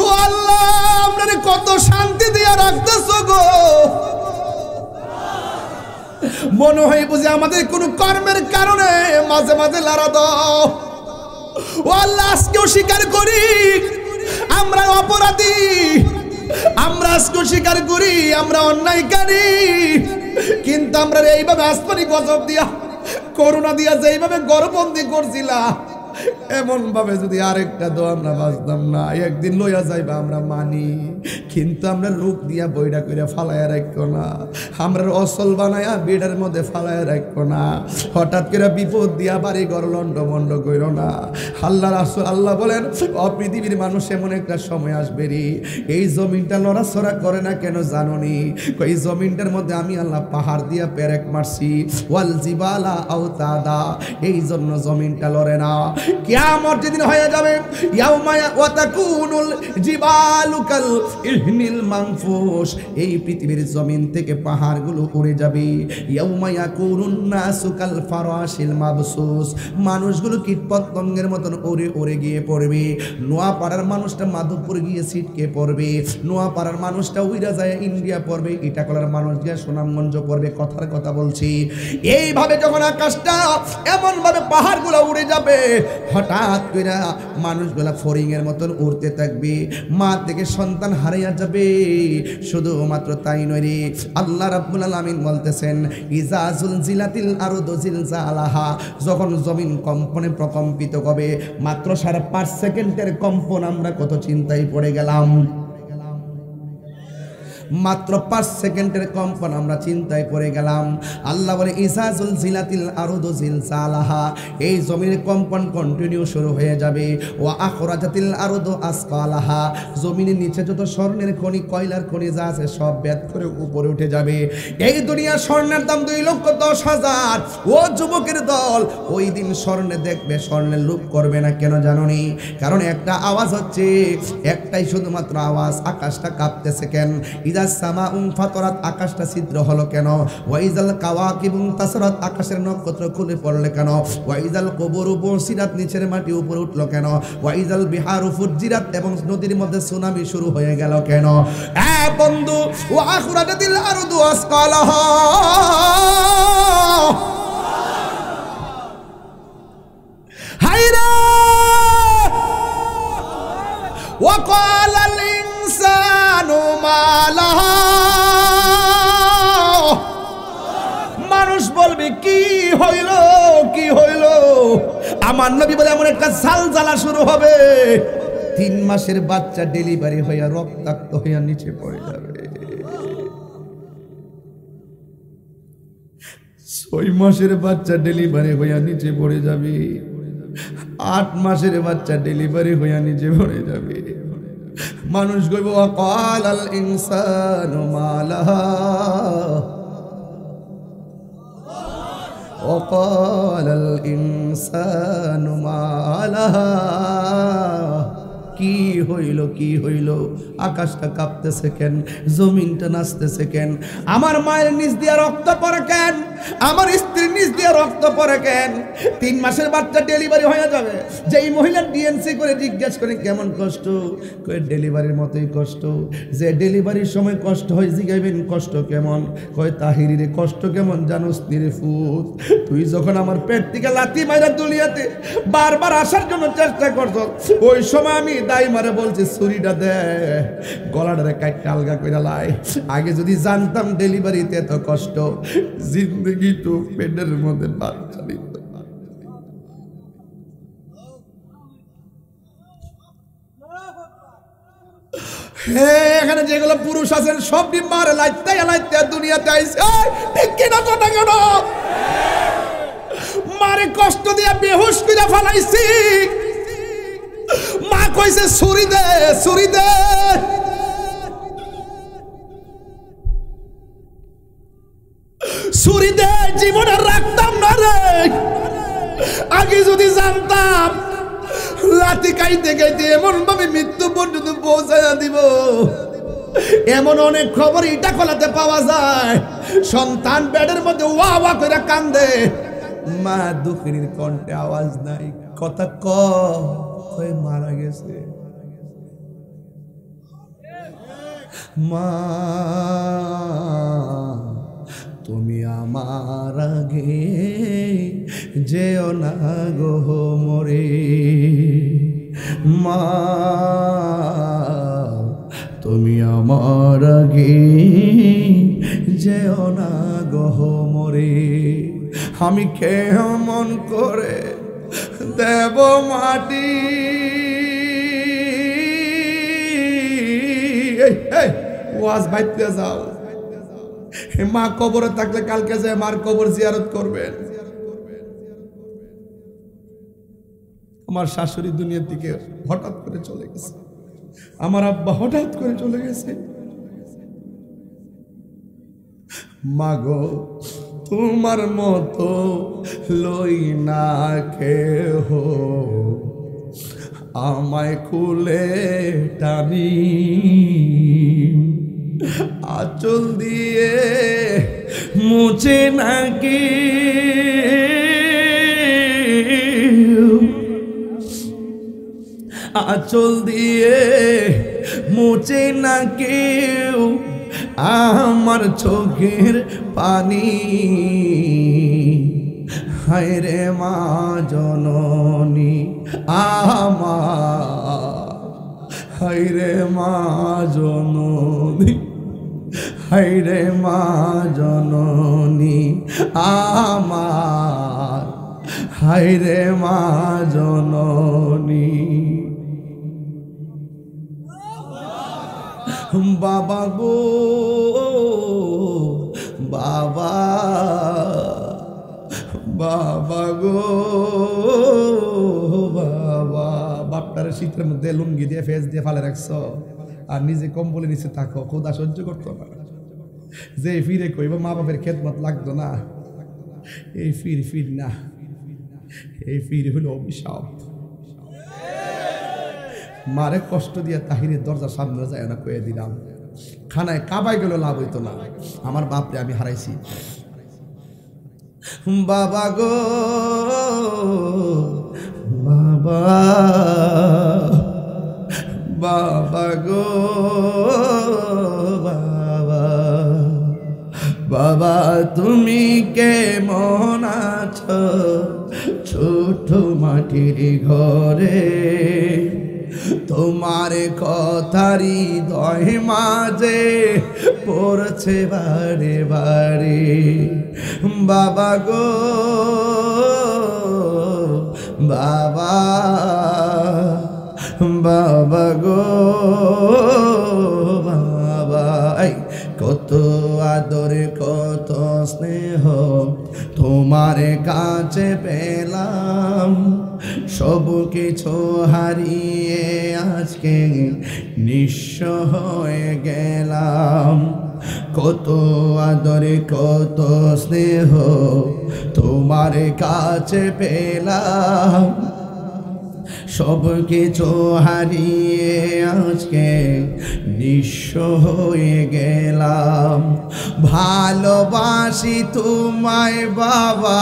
Speaker 1: ও আল্লাহ, আপনারে কত শান্তি দিয়া রাখতেছো গো। মনে হয় বুঝি আমাদের কোনো কর্মের কারণে মাঝে মাঝে লারা দাও। ও আল্লাহ, আজকেও স্বীকার করি আমরা অপরাধী, আমরা আজকেও স্বীকার করি আমরা অন্যায়কারী, কিন্তু আমরা এইভাবে আসমানি গজব দিয়া, করুণা দিয়া যেইভাবে গর্ভবন্দী করছিলাম, এমন ভাবে যদি আরেকটা দো আমরা বাঁচতাম না। একদিন লইয়া যাইবা আমরা মানি, কিন্তু আমরা রূপ দিয়া বইটা করে ফালাইয়া রাখো না, আমরা অসল বানায়া বেডের মধ্যে ফালাইয়া রাখো না। হঠাৎ করে বিপদ দিয়া বাড়ি ঘর লন্ড মন্ড করো না। আল্লাহ রাসূল আল্লাহ বলেন, পৃথিবীর মানুষ এমন একটা সময় আসবে রে, এই জমিনটা নড়াচড়া করে না কেন জানোনি? এই জমিনটার মধ্যে আমি আল্লাহ পাহাড় দিয়া পেরেক মারছি, ওয়াল জিবালা আওতাদা, এই জন্য জমিনটা লড়ে না। কিয়ামত যেদিন হয়ে যাবে, ইয়াউমা ওয়াতাকুনুল জিবালু কাল ইহনিল মানফুস, এই পৃথিবীর জমিন থেকে পাহাড়গুলো উড়ে যাবে। ইয়াউমা ইয়াকুনুন নাসু কাল ফারাশিল মাবসুস, মানুষগুলো কীটপতঙ্গের মতন উড়ে উড়ে গিয়ে পড়বে। নোয়াপাড়ার মানুষটা মাধবপুর গিয়ে ছিটকে পড়বে, নোয়াপাড়ার মানুষটা উইরা যায় ইন্ডিয়া পড়বে, ইটাকলার মানুষ গিয়ে সুনামগঞ্জ পড়বে। কথার কথা বলছি। এইভাবে যখন আকাশটা এমন ভাবে পাহাড়গুলো উড়ে যাবে, হঠাৎ করে মানুষগুলা ফরিং এর মতন উড়তে থাকবে, মা থেকে সন্তান হারিয়ে যাবে। শুধুমাত্র তাই নয় রে, আল্লাহ রাব্বুল আলামিন বলতেছেন, ইজা জুলজিলাতিল আরদু জিলজালাহা, যখন জমিন কম্পনে প্রকম্পিত হবে, মাত্র 5.5 সেকেন্ডের কম্পন আমরা কত চিন্তায় পড়ে গেলাম। মাত্র 5 সেকেন্ডের কম্পন আমরা চিন্তায় পড়ে গেলাম। আল্লাহ বলে, ইসাজুল জিলাতিল আরদু জিলজালাহা, এই জমিনের কম্পন কন্টিনিউ শুরু হয়ে যাবে। ওয়া আখরাজাতিল আরদু আসকালাহা, জমিনের নিচে যত স্বর্ণের খনি, কয়লার খনি যা আছে সব বেদ করে উপরে উঠে যাবে। এই দুনিয়ার স্বর্ণের দাম 2,10,000। ও যুবকের দল, ওই দিন স্বর্ণে দেখবে, স্বর্ণের লোভ করবে না। কেন জানোনি? কারণ একটা আওয়াজ হচ্ছে, একটাই শুধুমাত্র আওয়াজ, আকাশটা কাঁপতেছে কেন? ফাতরাত, আকাশটা ছিদ্র হলো কেন? ওয়াইজাল কাওয়াকিবুন তাসরাত, আকাশের নক্ষত্র খুলে পড়লে কেন? ওয়াইজাল কুবুরু বুসিরাত, নিচের মাটি উপরে উঠলো কেন? ওয়াইজাল বিহারু ফুজ্জিরাত, এবং নদীর মধ্যে সুনামি শুরু হয়ে গেল কেন? বন্ধু, ওয়া আখরাজাতিল আরদু আসকালাহা, হায়রা ওয়া ক্বালাল ইনসানু মা লাহা, আমার নবী বলে এমন একটা ঝালঝালা শুরু হবে, 3 মাসের বাচ্চা ডেলিভারি হইয়া রক্তাক্ত হইয়া নিচে পড়ে যাবে, 6 মাসের বাচ্চা ডেলিভারি হইয়া নিচে পড়ে যাবে, 8 মাসের বাচ্চা ডেলিভারি হইয়া নিচে পড়ে যাবে। মানুষ কইব ওয়াকালাল ইনসানু মালাহা, ওয়াকালাল ইনসানু মালাহা, কি হইল কি হইল, আকাশটা কাঁপতেছে কেন, জমিনটা নাচতেছে কেন, আমার মায়ের নিচ দিয়ে রক্ত পড়ে কেন, আমার স্ত্রীর নিচ দিয়ে রক্ত পড়ে কেন? 3 মাসের বাচ্চা ডেলিভারি হয়ে যাবে, যেই মহিলা ডিএনসি করে জিজ্ঞেস করে কেমন কষ্ট, কয় ডেলিভারির মতোই কষ্ট। যে ডেলিভারির সময় কষ্ট হয় জিগাইবেন কষ্ট কেমন, কয় তাহিরি রে কষ্ট কেমন জানোস নিরে ফুত, তুই যখন আমার পেট থেকে লাথি মাইরা দুনিয়াতে বারবার আসার জন্য চেষ্টা করছ, ওই সময় আমি দাই মারে বলছি ছুরিটা দে, গলাটারে কাটতে আলগা করে লাই, আগে যদি জানতাম ডেলিভারিতে এত কষ্ট, জিন্দগি তো পেটের মধ্যে বাচ্চা দিত। এখানে যেগুলো পুরুষ আছেন সব মারে লাইতে লাইতে দুনিয়াতে আইছে, ঠিক কিনা কথা কেন? মারে কষ্ট দিয়া বেহুশ করে ফেলাইছি, মা কইছে ছুরি দে ছুরি দে, ছুরি দে, জীবনে রাখতাম না রে, আগে যদি জানতাম লাঠি খাইতে খাইতে এমন ভাবে মৃত্যু পর্যন্ত পৌঁছাইয়া দিব। এমন অনেক খবর ইটা খোলাতে পাওয়া যায়, সন্তান বেডের মধ্যে ওয়া ওয়া করে কান্দে, মা দুঃখিনীর কণ্ঠে আওয়াজ নাই, কথা কয় মারা গেছে। মা তুমি আমার আগে যেও না গো মরে, মা তুমি আমার আগে যেও না গো মরে, আমি কেমন করে দেব মাটি, ওয়াজ বাইতে যাও, মা কবরে থাকলে কালকে যে মার কবর জিয়ারত করবেন। আমার শাশুড়ি দুনিয়ার দিকে হঠাৎ করে চলে গেছে, আমার আব্বা হঠাৎ করে চলে গেছে। মা গো তোমার মতো লই না কেহ, আমায় খুলে টানি, আঁচল দিয়ে মুছে নাকি, আঁচল দিয়ে মুছে না কেউ আমার চোখের পানি, হায় রে মা জননী আমার, হায় রে মা জননী, হায় রে মা জননী আমার, হায় রে মা জননী। বাবা গো বাবা, বাবা গো বাবা, বাপটারে শীতের মধ্যে লুঙ্গি দিয়ে ফেস দিয়ে ফালে রাখছ, আর নিজে কম্বলে নিচে থাকো, খোদা সহ্য করতো না। যে ফিরে কইব মা বাপের খেদমত লাগতো না, এই ফির না, এই ফির হলো অভিশাপ। মারে কষ্ট দিয়ে তাহিরের দরজা সামনে যায় না কয়ে দিলাম, খানায় কাবাই গেল লাভ হইতো না, আমার বাপরে আমি হারাইছি। বাবা গো বাবা, বাবা গো বাবা, বাবা তুমি কেমন আছো ছোট মাটির ঘরে, তোমার কথারি দয় মাঝে পড়ছে বারে বারে। বাবা গো বাবা বাবা গো বাবা, কত আদর কত স্নেহ তোমার কাছে পেলাম, সব কিছু হারিয়ে আজকে নিঃস্ব হয়ে গেলাম। কত আদর কত স্নেহ তোমার কাছে পেলাম, সব কিছু হারিয়ে আজকে নিঃস্ব হয়ে গেলাম। ভালোবাসি তোমায় বাবা,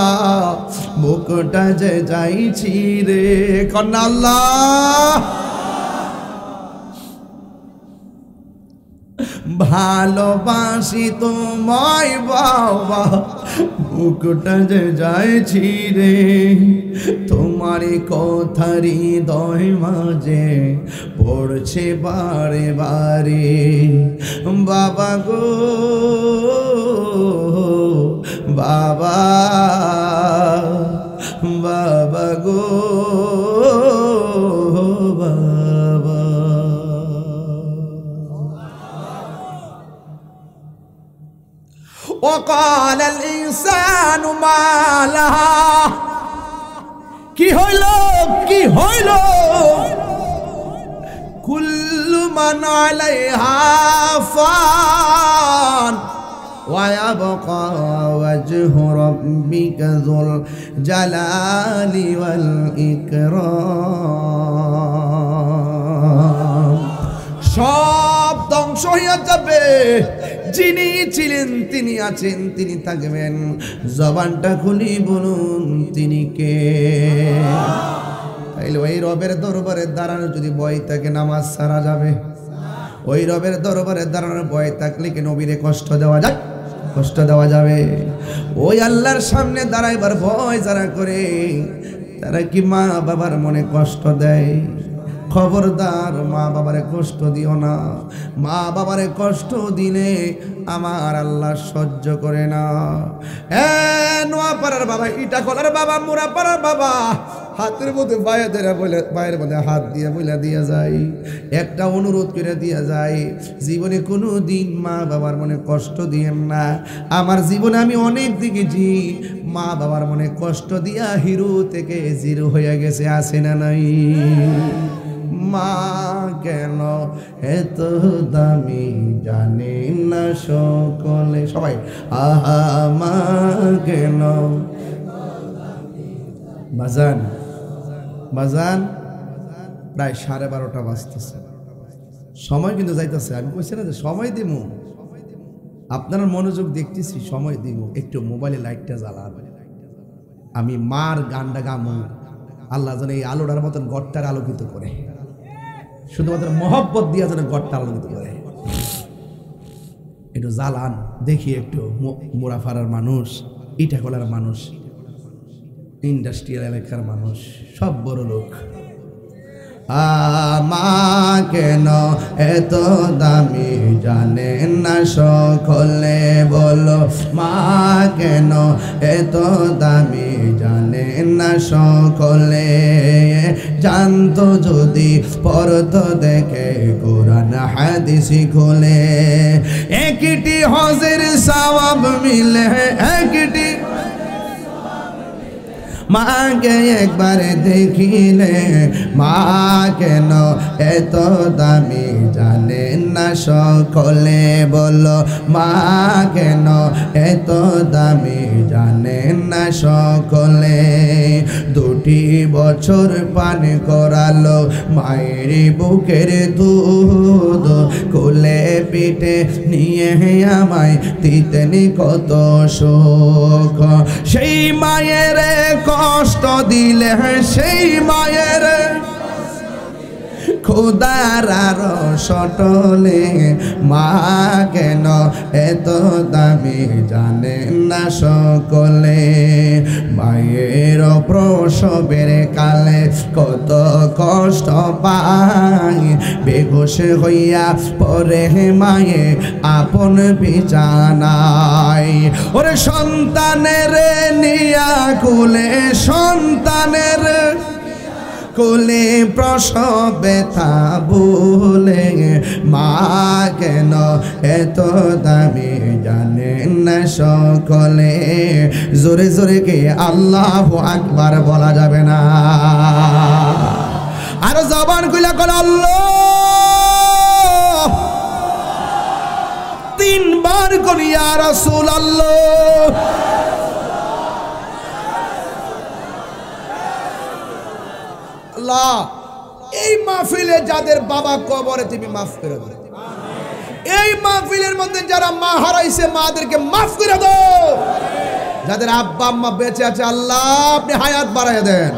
Speaker 1: বুকটা যে যাইছি রে কন্যা আল্লাহ। ভালোবাসি তোমায় বাবা, বুকটা যে যাইছি রে, তোমার কথা হৃদয় মাঝে পড়ছে বারে বারে। বাবা গো বাবা বাবা গো বাবা। وقال الإنسان ما لها, কি হইল কি হইল, কুল্লু মান আলাইহা ফান ওয়া ইয়াবকা ওয়াজহু রাব্বিকা যুল জালালি ওয়াল ইকরাম। সব ধ্বংস হইয়া যাবে, যিনি ছিলেন তিনি আছেন তিনি থাকবেন। জবানটা খুলি বলুন তিনি কে? তাইলে ওই রবের দরবারে দাঁড়ানো যদি ভয় থাকে নামাজ ছাড়া যাবে? ওই রবের দরবারে দাঁড়ানোর ভয় থাকলে কি নবীরে কষ্ট দেওয়া যায়? কষ্ট দেওয়া যাবে? ওই আল্লাহর সামনে দাঁড়াইবার ভয় যারা করে তারা কি মা বাবার মনে কষ্ট দেয়? খবরদার মা বাবারে কষ্ট দিও না। মা বাবারে কষ্ট দিলে আমার আল্লাহ সহ্য করে না। নোয়াপাড়ার বাবা, ইটাখলার বাবা, মুরাপাড়ার বাবা হাতের মধ্যে পায়ের মধ্যে হাত দিয়ে বইলা দিয়া যায়, একটা অনুরোধ করে দিয়া যায়, জীবনে কোনো দিন মা বাবার মনে কষ্ট দিয়েন না। আমার জীবনে আমি অনেক দেখেছি মা বাবার মনে কষ্ট দিয়া হিরো থেকে জিরো হয়ে গেছে, আসে না নাই? মা কেন এত দামি জানে না সকলে, সবাই আহা মা কেন। বাজান বাজান প্রায় 12:30 বাজতেছে, সময় কিন্তু যাইতেছে। আমি কইছি না যে সময় দিব, আপনারা মনোযোগ দেখতেছি, সময় দিব। একটু মোবাইলে লাইটটা জ্বালান, আমি মার গানটা গামু। আল্লাহ যেন এই আলোটার মতন ঘরটার আলোকিত করে, শুধুমাত্র মহব্বত দিয়া যেন ঘরটা আলোকিত করে। একটু জ্বালান দেখি, একটু মোরাফাড়ার মানুষ, ইটাখলার মানুষ, ইন্ডাস্ট্রিয়াল এলাকার মানুষ, সব বড় লোক। মা কেন এত দামি জানে না সকলে, বলো মা কেন এত দামি জানে না সকলে। জানতো যদি পড়তো দেখে কোরআন হাদিস খুলে, একটি হজের সওয়াব মিলে, একটি মাকে একবার দেখিলে। মা কেন এত দামি জানেন না সকলে, বলো মা কেন এত দামি জানেন না সকলে। 2 বছর পান করালো মায়ের বুকের দুধ, কোলে পিঠে নিয়ে আমায় দিতেন কত সুখ। সেই মায়ের কষ্ট দিলে, সেই মায়ের খোদার সটলে মা কেন এত দামি জানেন না সকলে। মায়ের প্রসবের কালে কত কষ্ট পায়, বেঘোষ হইয়া পরে মায়ে আপন বিছানায়। ওরে সন্তানের নিয়া কুলে, সন্তানের কোলে প্রসব ব্যথা বলে মা কেন এত দামি জানেন না সকলে। জোরে জোরে কে আল্লাহু আকবার বলা যাবে না? আর জবান খুলে কোন আল্লাহ, তিনবার কোন ইয়া রাসূলুল্লাহ। আল্লাহ এই মাহফিলে যাদের বাবা কবরে তুমি মাফ করে দাও। এই মাহফিলের মধ্যে যারা মা হারাইছে মাদেরকে মাফ করে দাও। যাদের আব্বা আম্মা বেঁচে আছে আল্লাহ আপনি হায়াত বাড়ায় দেন।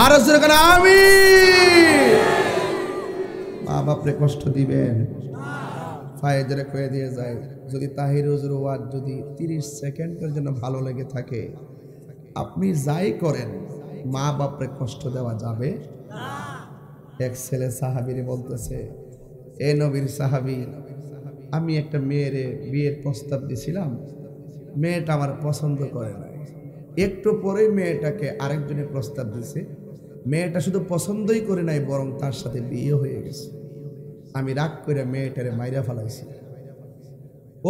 Speaker 1: আর যেখানে আমি মা বাপরে কষ্ট দিবেন ফায়দারে কয়ে দিয়ে যায়। যদি তাহির হুজুর ওয়াজ যদি 30 সেকেন্ডের জন্য ভালো লেগে থাকে, আপনি যাই করেন মা বাপরে কষ্ট দেওয়া যাবে না। এক ছেলে সাহাবীরে বলতেছে, এ নবীর সাহাবী, আমি একটা মেয়ের বিয়ের প্রস্তাব দিছিলাম, মেয়েটা আমার পছন্দ করে না। একটু পরেই মেয়েটাকে আরেকজনের প্রস্তাব দিছে, মেয়েটা শুধু পছন্দই করে নাই বরং তার সাথে বিয়ে হয়ে গেছে। আমি রাগ করে মেয়েটারে মাইরা ফেলাইছি।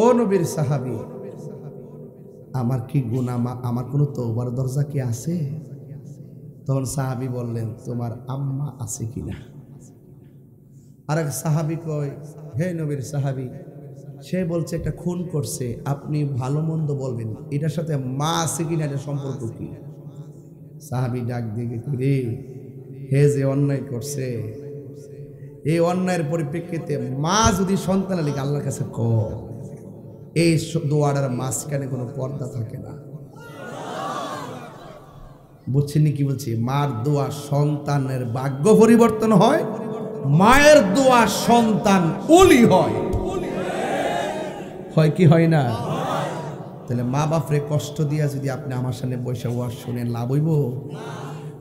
Speaker 1: ও নবীর সাহাবী, আমার কি গুনাহ, আমার কোনো তওবার দরজা কি আছে? তখন সাহাবী বললেন, তোমার আম্মা আছে কিনা? আরেক সাহাবী কয়, হে নবীর সাহাবী, সে বলছে একটা খুন করছে, আপনি ভালো মন্দ বলবেন, এটার সাথে মা আছে কিনা এটা সম্পর্ক কি? সাহাবী ডাক দিয়ে রে, হে যে অন্যায় করছে, এই অন্যায়ের পরিপ্রেক্ষিতে মা যদি সন্তানের লিখে আল্লাহর কাছে ক, এই দোয়াটার মাঝখানে কোনো পর্দা থাকে না। বুঝছেন কি বলছি? মার দোয়া সন্তানের ভাগ্য পরিবর্তন হয়, মায়ের দোয়া সন্তান ওলি হয়। হয় কি হয় না? তাহলে মা বাপরে কষ্ট দিয়া যদি আপনি আমার সামনে বসে ওয়াজ শুনেন, লাভ হইব?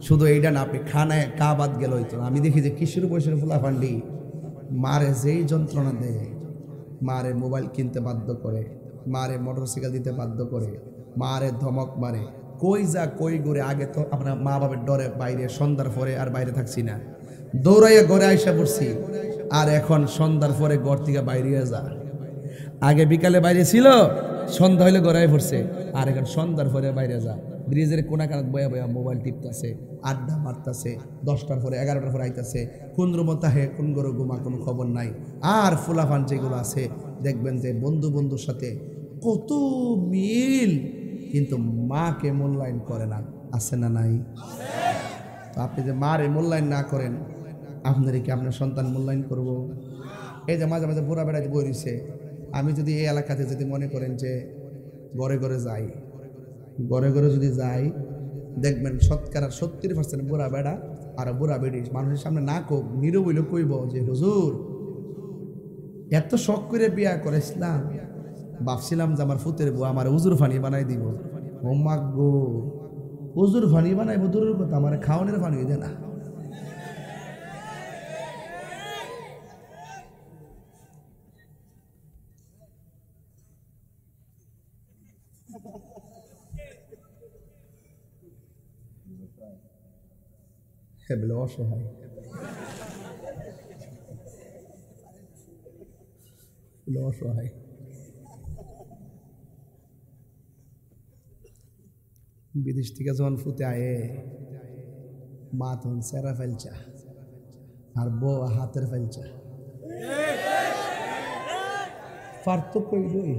Speaker 1: শুধু এইটা না, আপনি খানায় কাবাদ গেল হইতো। আমি দেখি যে কিশোর বয়সের ফুলাফান্ডি মারে যেই যন্ত্রণা দেয়, মারে মোবাইল কিনতে বাধ্য করে, মারে মোটরসাইকেল দিতে বাধ্য করে, মারে ধমক মারে, কই যা কই ঘুরে। আগে তো আমরা মা বাবার ডরে বাইরে, সন্ধ্যার পরে আর বাইরে থাকছি না, দৌড়াইয়া ঘরে আইসা পড়ছি। আর এখন সন্ধ্যার পরে ঘর থেকে বাইরে যা। আগে বিকালে বাইরে ছিল, সন্ধ্যা হইলে ঘরে পড়ছে, আর এখন সন্ধ্যার পরে বাইরে যা। ব্রিজের কোনা কানাত বয়া বয়া মোবাইল টিপতেছে, আড্ডা মারতেছে, 10টার পরে 11টার পরে আইতেছে, কোন রুমতা হে কোন গরু ঘুমা কোনো খবর নাই। আর ফুলাফান যেগুলো আছে দেখবেন যে বন্ধু বন্ধুর সাথে কত মিল, কিন্তু মাকে মূল্যায়ন করে না। আছে না নাই? তো আপনি যে মারে মূল্যায়ন না করেন, আপনার কি আপনার সন্তান মূল্যায়ন করব? এই যে মাঝে মাঝে বুড়া বেড়াতে বই রয়েছে, আমি যদি এই এলাকাতে যদি মনে করেন যে ঘরে ঘরে যাই, ঘরে ঘরে যদি যাই, দেখবেন শতকরা 70% বুড়া বেড়া আর বুড়া বেড়ি মানুষের সামনে না কোক, নিরবইলে কইব যে হুজুর এত শখ করে বিয়া করেছিলাম, ভাবছিলাম যে আমার ফুতের বউ আমার উজুর ফানি বানাই দিব। ও মাগ গো, উজুর ফানি বানাইব দূরের কথা, আমার খাওয়ানোর ফানি দে না। বলে অসহায়, অসহায়। বিদেশ থেকে যখন ফুতে আয়ে, মা তখন সেরা ফেলচা আর বউ হাতের ফেলচা। পার্থক্য ইডই,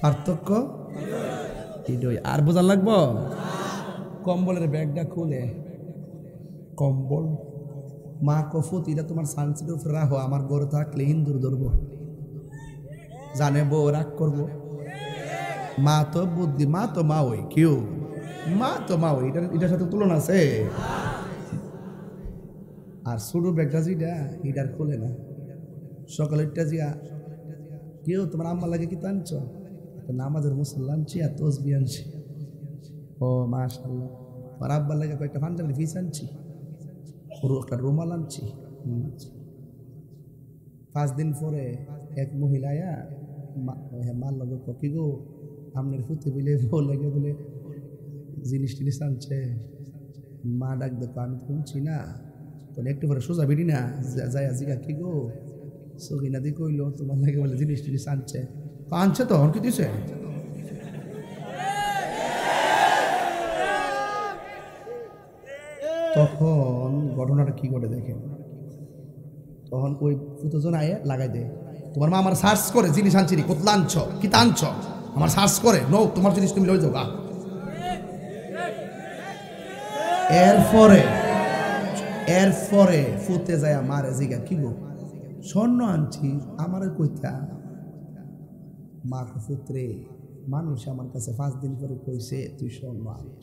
Speaker 1: পার্থক্য ইডই। আর বোঝা লাগবো? কম্বলের ব্যাগটা খুলে কম্বল মা কফুত, এটা তোমার সানসিটের উপরে রাখো, আমার গরু থাকলে হিন্দুর ধরবো, জানে বউ রাগ করবো। মা তো বুদ্ধি, মা তো মা ওই কেউ, মা তো মা ওই, এটার সাথে তুলনা আছে? আর ছোট ব্যাগটা যেটা এটার খোলে না। সকালেরটা জিয়া কেউ তোমার আম্মা লাগে কি টানছ, একটা নামাজের মুসল্লা আনছি আর তসবি আনছি। ও মাশাআল্লাহ। আর আব্বার লাগে কয়েকটা পাঞ্জাবি পিস আনছি, একটা রুমাল আনছি। 5 দিন পরে এক মহিলা আয়া মার লগে কি গো আপনার ফুতে বলে বউ লাগে বলে জিনিস টিনিস আনছে। মা ডাক দেখো আমি তো শুনছি না, তাহলে একটু পরে সোজা বেরি না যাই জিগা কি গো সহিনা দি কইলো তোমার লাগে বলে জিনিস টিনিস আনছে। আনছে তো কি দিছে? তখন ঘটনাটা কি করে দেখেন, তখন ওই ফুতজন আয়ে লাগাই দেয়, তোমার মা আমার সার্চ করে জিনিস আনছি নি, কোথা আনছ কি তা আনছ, আমার সার্চ করে নো তোমার জিনিস তুমি লই যাও গা। এরপরে ফুতে যায় মারে জিগা কি গো স্বর্ণ আনছি আমার কইতা। মা ফুতরে মানুষ আমার কাছে 5 দিন পরে কইছে তুই স্বর্ণ আনছ,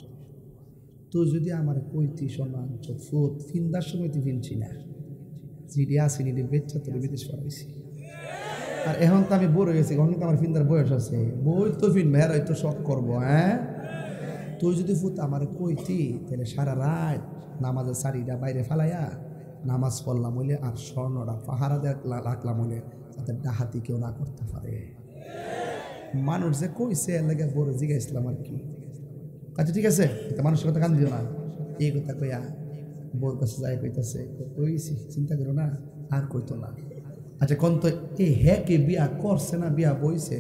Speaker 1: তুই যদি আমার কইতি স্বর্ণ আনছ ফুত ফিন্দার সময় তুই ফিনছি না, জিডি আসিনি বেচ্চা তোর বিদেশ পড়াইছি। আর এখন তো আমি বড় হয়েছি, এখন তো আমার ফিন্দার বয়স আছে, বই তো ফিন মেয়েরাই তো শখ করবো। হ্যাঁ তুই যদি ফুত আমার কইতি তাহলে সারা রাত নামাজের শাড়িটা বাইরে ফেলাইয়া নামাজ পড়লাম হইলে আর স্বর্ণটা পাহারা রাখলাম হইলে যাতে ডাহাতি কেউ না করতে পারে। মানুষ যে কইছে এর লাগে বড় জিগাইছিলাম আর কি। আচ্ছা ঠিক আছে, মানুষের কথা কান দিও না, এই কথা কইয়া বোর কাছে যাই কইতাছে কইছি চিন্তা করো না আর কইতো না। আচ্ছা কোন তো এই হ্যাঁ কে বিয়া করছে না বিয়া বইছে?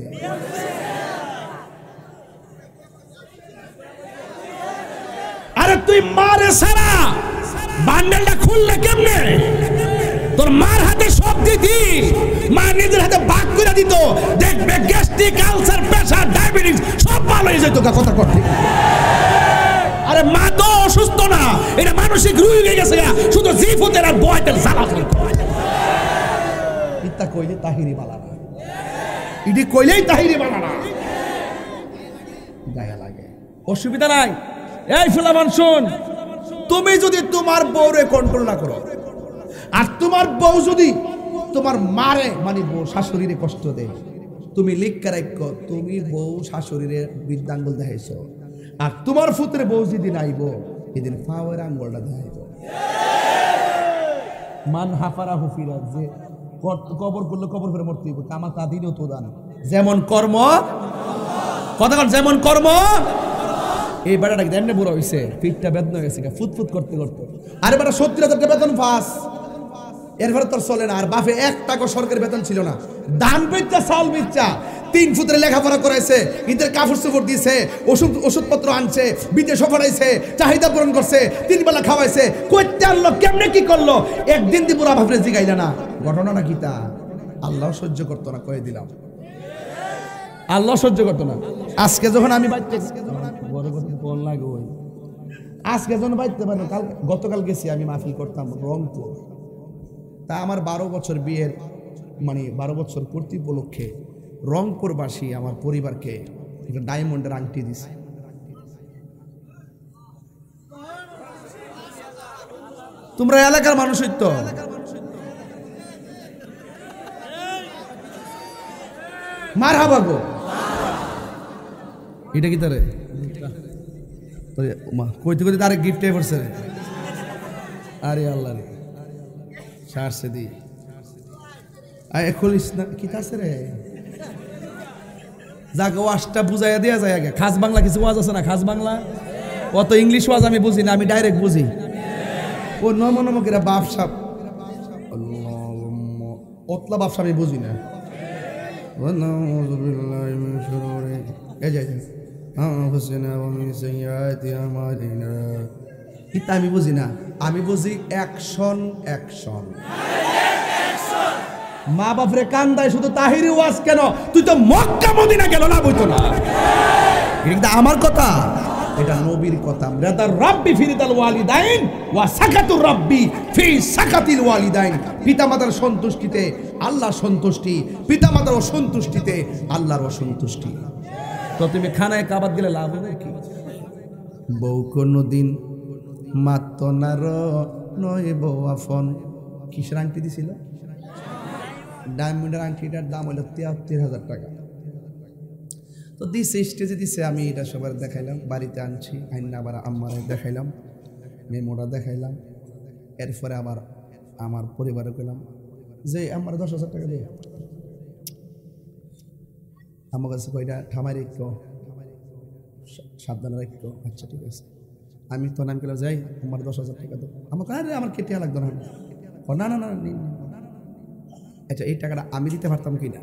Speaker 3: আরে তুই মারে সারা বান্ডেলটা খুললে কেমনে? তোর মার হাতে সব দিতি, মা নিজের হাতে ভাগ করে দিত, দেখবে গ্যাস্ট্রিক আলসার প্রেসার ডায়াবেটিস সব ভালো হয়ে যেত। কথা করতে আরে মা তো অসুস্থ না, এটা মানসিক রোগ হয়ে গেছে, শুধু জিফতের আর বয়তের জ্বালাতন।
Speaker 1: ইতা কইলে তাহিরি বালানা, ইডি কইলেই তাহিরি বালানা গায়া লাগে।
Speaker 3: অসুবিধা নাই। এই ফুলামান শুন,
Speaker 1: তুমি যদি তোমার বউরে কন্ট্রোল না করো, আর তোমার বউ যদি তোমার মারে মানে বউ শাশুড়িরে কষ্ট দেয়, তুমি লিখকে রাখো তুমি বউ শাশুড়িরে বৃদ্ধাঙ্গুল দেখাইছ, আর তোমার ফুতের বউ যেদিন আইব এদিন পাওয়ার আঙ্গুলটা দেখাইব। মান হাফারা হুফিরা, যে কবর করলে কবর করে মরতে হইব, কামা তা দিনও তো দান যেমন কর্ম। কথা কর যেমন কর্ম। এই বেটাটা এমনি বুড়ো হয়েছে, পিঠটা বেদনা হয়েছে ফুটফুট করতে করতে। আরে বেটা 70,000 টাকা বেতন পাস, এরপরে তোর চলে না। আর বাপে 1 টাকা সরকারি বেতন ছিল না, দান বেচা চাউল বেচা 3 ফুটের লেখাপড়া করাইছে, ঈদের কাপড় চোপড় দিছে, ওষুধপত্র আনছে, বিদেশ পাঠাইছে, চাহিদা পূরণ করছে, 3 বেলা খাওয়াইছে। কইতে আনলো কেমনে কি করলো একদিন দি পুরা বাপরে জিগাইলা না। ঘটনা না কিতা আল্লাহ সহ্য করতো না, কয়ে দিলাম আল্লাহ সহ্য করতো না। আজকে যখন আমি আজকে যখন বাইতে পারবো, গতকাল গেছি আমি মাহফিল করতাম রংপুর, তা আমার 12 বছর বিয়ের মানে 12 বছর পূর্তি উপলক্ষে রংপুরবাসী আমার পরিবারকে একটা ডায়মন্ডের আংটি দিছে। তোমরা এলাকার মানুষই তো, মার হাবা গো। এটা কি তারে কইতে কইতে তারে গিফট করছে রে। আরে আল্লাহ রে সারছে দি খুলিস না কি আছে রে। যাকে ওয়াজটা বুঝাইয়া দেওয়া যায় আগে। খাস বাংলা কিছু ওয়াজ আছে না, খাস বাংলা অত ইংলিশ ওয়াজ আমি বুঝি না, আমি ডাইরেক্ট বুঝি। ও নমনমকেরা বাপসাপ অতলা বাপসা আমি বুঝি না। আমি বুঝি না, আমি বুঝি অ্যাকশন অ্যাকশন। মা বাপরে কান্দায় শুধু তাহিরি ওয়াজ কেন, তুই তো মক্কা মদিনা গেল না বইতো না। এটা আমার কথা, এটা নবীর কথা। রাদার রাব্বি ফিরিদাল ওয়ালিদাইন ওয়া সাকাতুর রাব্বি ফি সাকাতিল ওয়ালিদাইন। পিতামাতার সন্তুষ্টিতে আল্লাহ সন্তুষ্টি, পিতামাতার অসন্তুষ্টিতে আল্লাহর অসন্তুষ্টি। তো তুমি খানায় কাবাত গেলে লাভ হবে কি? বউ কোনদিন মাত্ত না র নইব আফন। কিসের আংটি দিছিল? ডায়মন্ডের আংটিটার দাম হলো ৭৩,০০০ টাকা। তো দিছে, স্টেজে দিছে, আমি এটা সবার দেখাইলাম, বাড়িতে আনছি, আইনা আবার আম্মারে দেখাইলাম, মেমোটা দেখাইলাম। এরপরে আবার আমার পরিবারে পেলাম যে আমার ১০,০০০ টাকা দিয়ে আমার কাছে কয়টা ঠামাই রেখো, সাবধানে রেখো। আচ্ছা ঠিক আছে। আমি তো নাম করে যাই, আমার ১০,০০০ টাকা দাও। আমাকে আরে আমার কেটে লাগতো না। না না না, আচ্ছা এই টাকাটা আমি দিতে পারতাম কি না?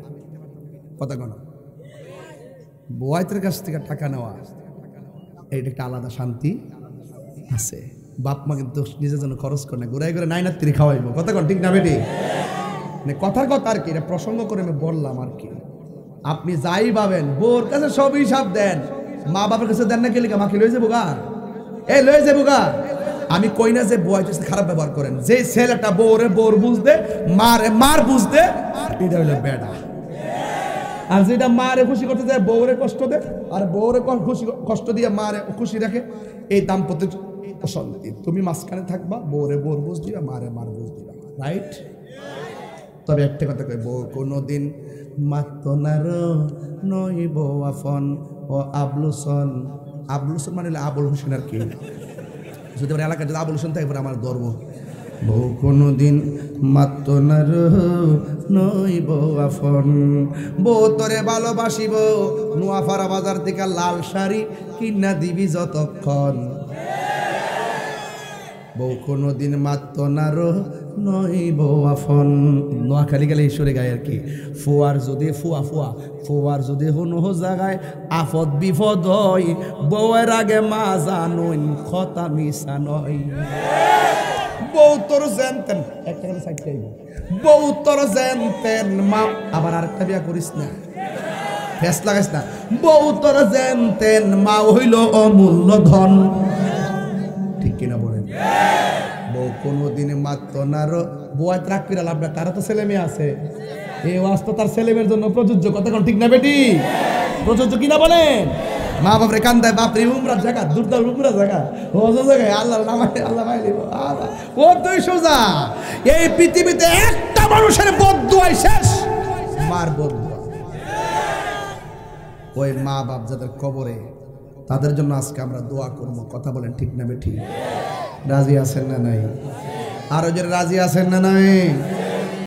Speaker 1: কথা কোনো বোয়াইতের কাছ থেকে টাকা নেওয়া, এইটা একটা আলাদা শান্তি আছে। বাপ মা কিন্তু নিজের জন্য খরচ করে না, ঘুরাই ঘুরে ৯ খাওয়াইবো। কথা কোন ঠিক না বেটি? কথার কথা আর কি, এটা প্রসঙ্গ করে আমি বললাম আর কি। আপনি যাই পাবেন বোর কাছে সব হিসাব দেন, মা বাবার কাছে দেন না গেলে মাকে লয়ে যাবো গা, এই লয়ে যাবো গা। আমি কই না যে বউয়ের সাথে খারাপ ব্যবহার করেন, যে ছেলেটা বউরে বোর বুঝতে, মারে মার বুঝতে, এটা হইলো বেড়া। আর যেটা মারে খুশি করতে যায় বউরে কষ্ট দেয়, আর বউরে কষ্ট দিয়ে মারে খুশি রাখে, এই দাম্পত্য অশান্তি। তুমি মাঝখানে থাকবা, বউরে বোর বুঝ দিবা, মারে মার বুঝ দিবা, রাইট? তবে একটা কথা কই, বউ কোনোদিন মাত্র নার নইব আফন ও আবলুসন। আবলুসন মানে আবুল হোসেন আর কি। যদি আমার এলাকায় যদি আবুল হোসেন থাকে আমার ধর্ম। বউ কোনোদিন মাত্র নার নইব আফন, বউ তোরে ভালোবাসিব নোয়াপাড়া বাজার থেকে লাল শাড়ি কিনা দিবি যতক্ষণ। বউ কোনোদিন মাত্র নার নইব আফন। নোয়াখালী গেলে ঈশ্বরে গায় আর কি। ফুয়ার যদি ফুয়ার যদি হুনো জাগায় আফদ বিপদ হয়, বউয়ের আগে মা জানুন কথা মিশা নয়। বউ তোর জানতেন একটা কথা সাইড চাইব, বউ তোর জানতেন মা, আবার আরেকটা বিয়া করিস না, ফেস লাগাইস না। বউ তোর জানতেন মা হইল অমূল্য ধন, ঠিক কিনা বলেন? বউ কোনোদিন মাত্র নার বউয়াত রাগ করে লাভ না, তারা তো ছেলে মেয়ে আছে। এই ওয়াজ তো তার ছেলে মেয়ের জন্য প্রযোজ্য। কথা কোন ঠিক না বেটি? প্রযোজ্য কিনা বলেন? মা বাপরে কান্দায়, বাপরে উমরা জায়গা, দুর্দার উমরা জায়গা, হজ জায়গায় আল্লাহ নামায় আল্লাহ মাইলিব। ও তুই সোজা, এই পৃথিবীতে একটা মানুষের বদদুয়াই শেষ, মার বদদুয়া। ওই মা বাপ যাদের কবরে, তাদের জন্য আজকে আমরা দোয়া করবো। কথা বলেন ঠিক না বেটি? রাজি আছেন না নাই? আরো যে রাজি আছেন না নাই?